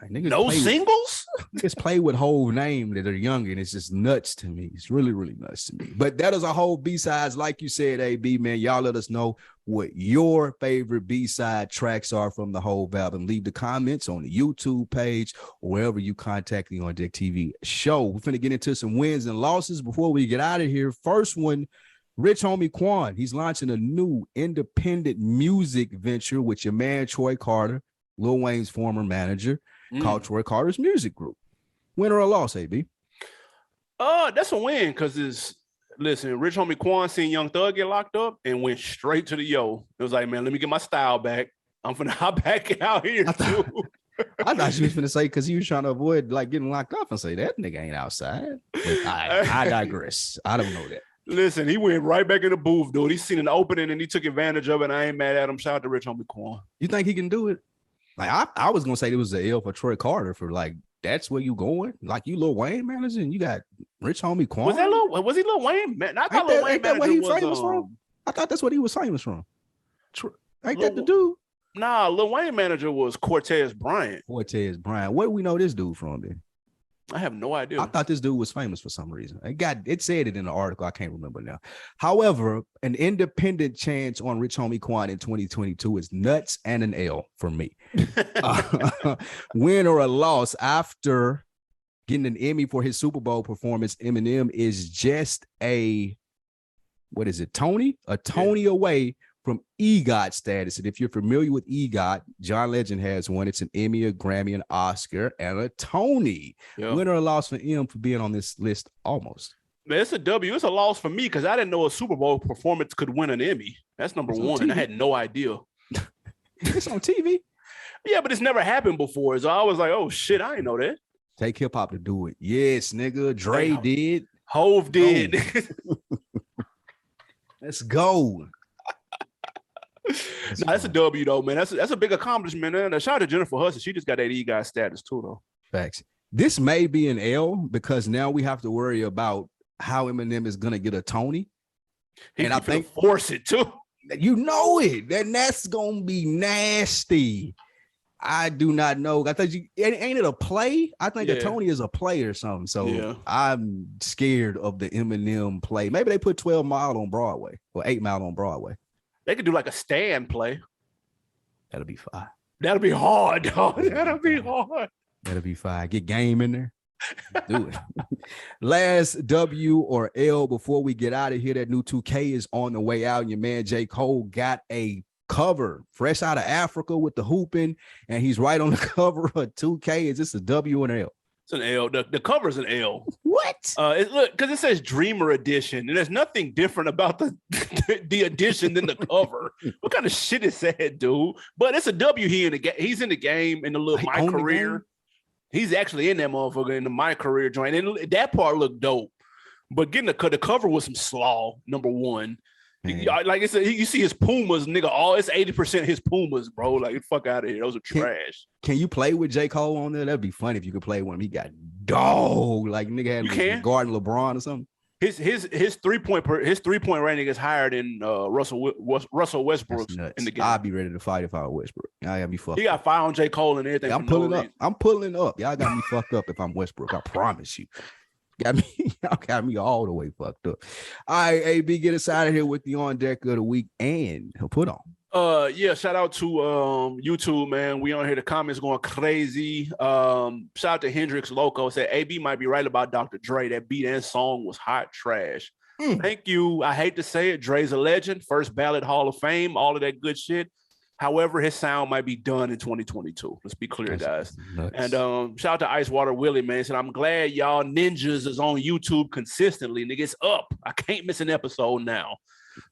Like, no singles? Niggas play with whole name that are young, and it's just nuts to me. It's really, really nuts to me. But that is a whole B-sides. Like you said, AB, man, y'all let us know what your favorite B-side tracks are from the whole album. Leave the comments on the YouTube page or wherever you contact the On Deck TV show. We're finna get into some wins and losses before we get out of here. First one, Rich Homie Quan. He's launching a new independent music venture with your man Troy Carter, Lil Wayne's former manager, called Troy Carter's Music Group. Win or a loss, AB? That's a win because listen, Rich Homie Quan seen Young Thug get locked up and went straight to the yo. It was like, man, let me get my style back. I'm finna hop back out here too. I thought you was finna say because he was trying to avoid like getting locked up and say that nigga ain't outside. I digress. I don't know that. Listen, he went right back in the booth, dude. He seen an opening and he took advantage of it. And I ain't mad at him. Shout out to Rich Homie Quan. You think he can do it? Like I was gonna say it was an L for Troy Carter for like that's where you going. Like you Lil Wayne manager and you got Rich Homie Quan. Was he Lil Wayne? Man, I thought Lil Wayne manager he was famous from. I thought that's what he was famous from. Ain't that the dude? Nah, Lil Wayne manager was Cortez Bryant. Where do we know this dude from then? I have no idea. I thought this dude was famous for some reason. It said it in the article. I can't remember now. However, an independent chance on Rich Homie Quan in 2022 is nuts and an L for me. Win or a loss after getting an Emmy for his Super Bowl performance, Eminem is just Tony? A Tony away from EGOT status. And if you're familiar with EGOT, John Legend has one. It's an Emmy, a Grammy, an Oscar, and a Tony. Yeah. Win or a loss for M for being on this list almost. Man, it's a W. It's a loss for me because I didn't know a Super Bowl performance could win an Emmy. That's number one. I had no idea. It's on TV. Yeah, but it's never happened before. So I was like, oh, shit, I didn't know that. Take hip-hop to do it. Yes, nigga. Dre did. Hove did. Let's go. That's a W though, man. That's a big accomplishment, man. Shout out to Jennifer Hudson. She just got that EGOT status too, though. Facts. This may be an L because now we have to worry about how Eminem is gonna get a Tony. And I think force it too. You know it. That's gonna be nasty. I do not know. I thought ain't it a play? I think a Tony is a play or something. So I'm scared of the Eminem play. Maybe they put 12 Mile on Broadway or 8 Mile on Broadway. They could do like a stand play. That'll be fine. That'll be hard, dog. That'll be hard. That'll be fine. Get game in there. Do it. Last W or L before we get out of here. That new 2K is on the way out. Your man J. Cole got a cover fresh out of Africa with the hooping, and he's right on the cover of 2K. Is this a W and L? It's an L. The cover's an L. What? Look, because it says Dreamer Edition, and there's nothing different about the edition than the cover. What kind of shit is that, dude? But it's a W. He's in the game in the little My Career. He's actually in that motherfucker in the My Career joint, and that part looked dope. But getting the cover was some slaw. Number one. Like I said, you see his Pumas, nigga. It's 80% his Pumas, bro. Like, fuck out of here. Those are trash. Can you play with J. Cole on there? That'd be fun if you could play with him. He got dog. Like nigga had guarding LeBron or something. His 3-point rating is higher than Russell Westbrook's in the game. I'd be ready to fight if I was Westbrook. Y'all got me fucked. He got 5 on J. Cole and everything. Hey, I'm pulling up. Y'all got me fucked up if I'm Westbrook. I promise you. Y'all got me all the way fucked up. All right, AB, get us out of here with the On Deck of the Week and put on. Shout out to YouTube, man. We on here. The comments going crazy. Shout out to Hendrix Loco. Said AB might be right about Dr. Dre. That beat and song was hot trash. Thank you. I hate to say it. Dre's a legend, first ballot Hall of Fame, all of that good shit. However, his sound might be done in 2022. Let's be clear, guys. And shout out to Icewater Willie, man. He said, I'm glad y'all ninjas is on YouTube consistently. Nigga, it's up. I can't miss an episode now.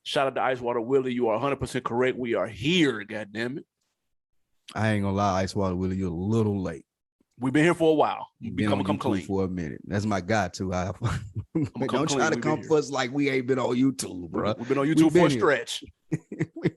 Shout out to Icewater Willie. You are 100% correct. We are here, goddammit. I ain't gonna lie, Icewater Willie, you're a little late. We've been here for a while. Come clean for a minute. That's my guy too. Don't try to come for us like we ain't been on YouTube, bro. We've been on YouTube for a stretch.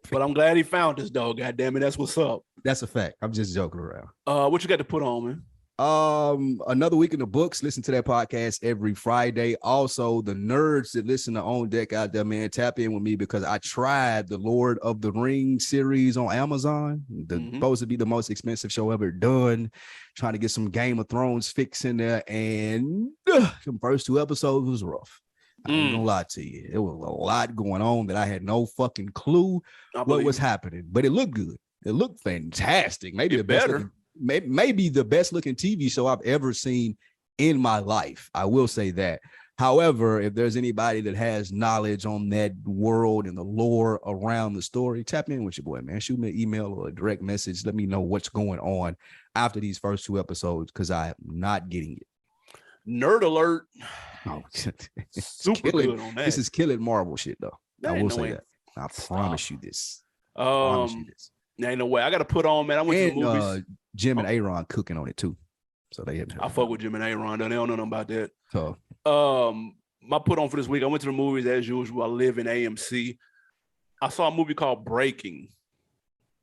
But I'm glad he found us, though. God damn it, that's what's up. That's a fact. I'm just joking around. What you got to put on, man? Another week in the books. Listen to that podcast every Friday. Also, the nerds that listen to On Deck out there, man, tap in with me because I tried the Lord of the Rings series on Amazon. Supposed to be the most expensive show ever done. Trying to get some Game of Thrones fix in there, and the first 2 episodes was rough. I ain't gonna lie to you. It was a lot going on that I had no fucking clue what was happening, but it looked good. It looked fantastic. Maybe maybe the best looking TV show I've ever seen in my life. I will say that. However, if there's anybody that has knowledge on that world and the lore around the story, tap in with your boy, man. Shoot me an email or a direct message. Let me know what's going on after these first 2 episodes because I'm not getting it. Nerd alert. Oh, super good on that. This is killing Marvel shit, though. I will say that. I promise you this. There ain't no way. I got to put on, man. I went to the movies. Jim and Aaron cooking on it too. So they have. I fuck with Jim and Aaron. They don't know nothing about that. So, my put on for this week, I went to the movies as usual. I live in AMC. I saw a movie called Breaking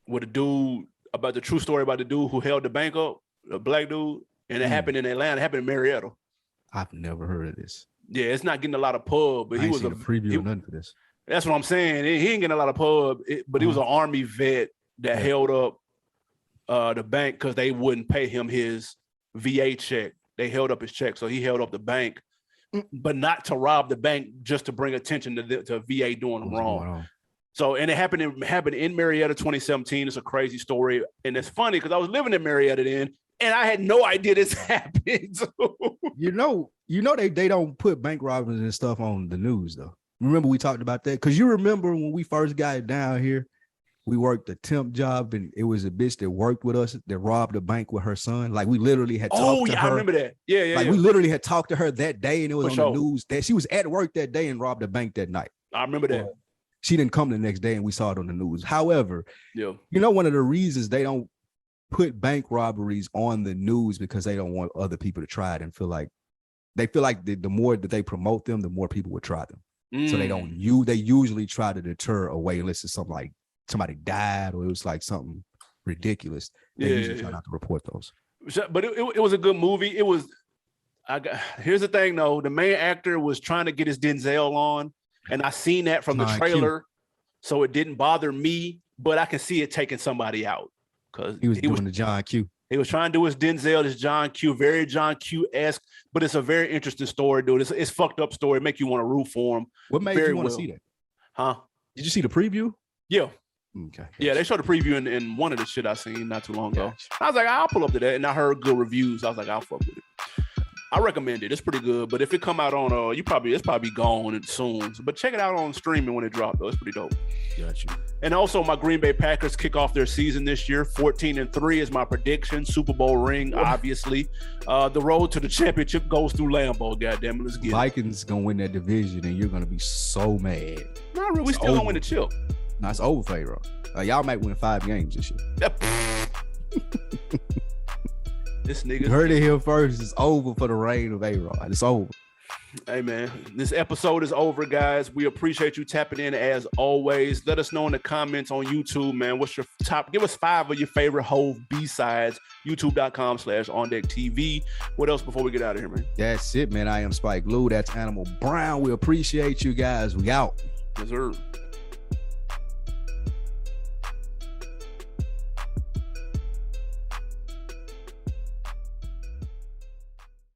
with a dude about the true story about the dude who held the bank up, a black dude, and it happened in Atlanta. It happened in Marietta. I've never heard of this. Yeah, it's not getting a lot of pub, but he was a preview or nothing for this. That's what I'm saying. He ain't getting a lot of pub, but he was an Army vet that held up the bank because they wouldn't pay him his VA check. They held up his check, so he held up the bank, but not to rob the bank, just to bring attention to VA doing them wrong. So, and it happened in Marietta 2017. It's a crazy story, and it's funny because I was living in Marietta then, and I had no idea this happened. you know, they don't put bank robberies and stuff on the news though. Remember we talked about that? Because you remember when we first got down here, we worked a temp job, and it was a bitch that worked with us that robbed a bank with her son. Like we literally had talked to her. I remember that. Yeah. We literally had talked to her that day, and it was on the news that she was at work that day and robbed a bank that night. I remember that. She didn't come the next day, and we saw it on the news. However, one of the reasons they don't put bank robberies on the news because they don't want other people to try it and feel like the more that they promote them, the more people would try them. So they don't. They usually try to deter away unless it's something like somebody died or it was like something ridiculous. They usually try not to report those. But it was a good movie. It was. Here's the thing, though. The main actor was trying to get his Denzel on, and I seen that from the trailer, so it didn't bother me. But I can see it taking somebody out because he was doing the John Q. He was trying to do his Denzel, his John Q, very John Q-esque, but it's a very interesting story, dude. It's fucked up story. Make you want to root for him. What made you want to see that? Huh? Did you see the preview? Yeah. Okay. Yeah, they showed the preview in one of the shit I seen not too long ago. I was like, I'll pull up to that, and I heard good reviews. I was like, I'll fuck with it. I recommend it. It's pretty good, but if it come out on it's probably gone soon. But check it out on streaming when it dropped, though. It's pretty dope. Got you. And also, my Green Bay Packers kick off their season this year. 14-3 is my prediction. Super Bowl ring, obviously. The road to the championship goes through Lambeau. Goddamn it, let's get it. Vikings gonna win that division, and you're gonna be so mad. Not really. We still gonna win the chip. No, it's over for you, y'all might win 5 games this year. This nigga. You heard it here first. It's over for the reign of A-Rod. It's over. Hey, man. This episode is over, guys. We appreciate you tapping in as always. Let us know in the comments on YouTube, man. What's your top? Give us 5 of your favorite Hove B-sides. YouTube.com/OnDeckTV. What else before we get out of here, man? That's it, man. I am Spike Lou. That's Animal Brown. We appreciate you guys. We out. Yes, sir.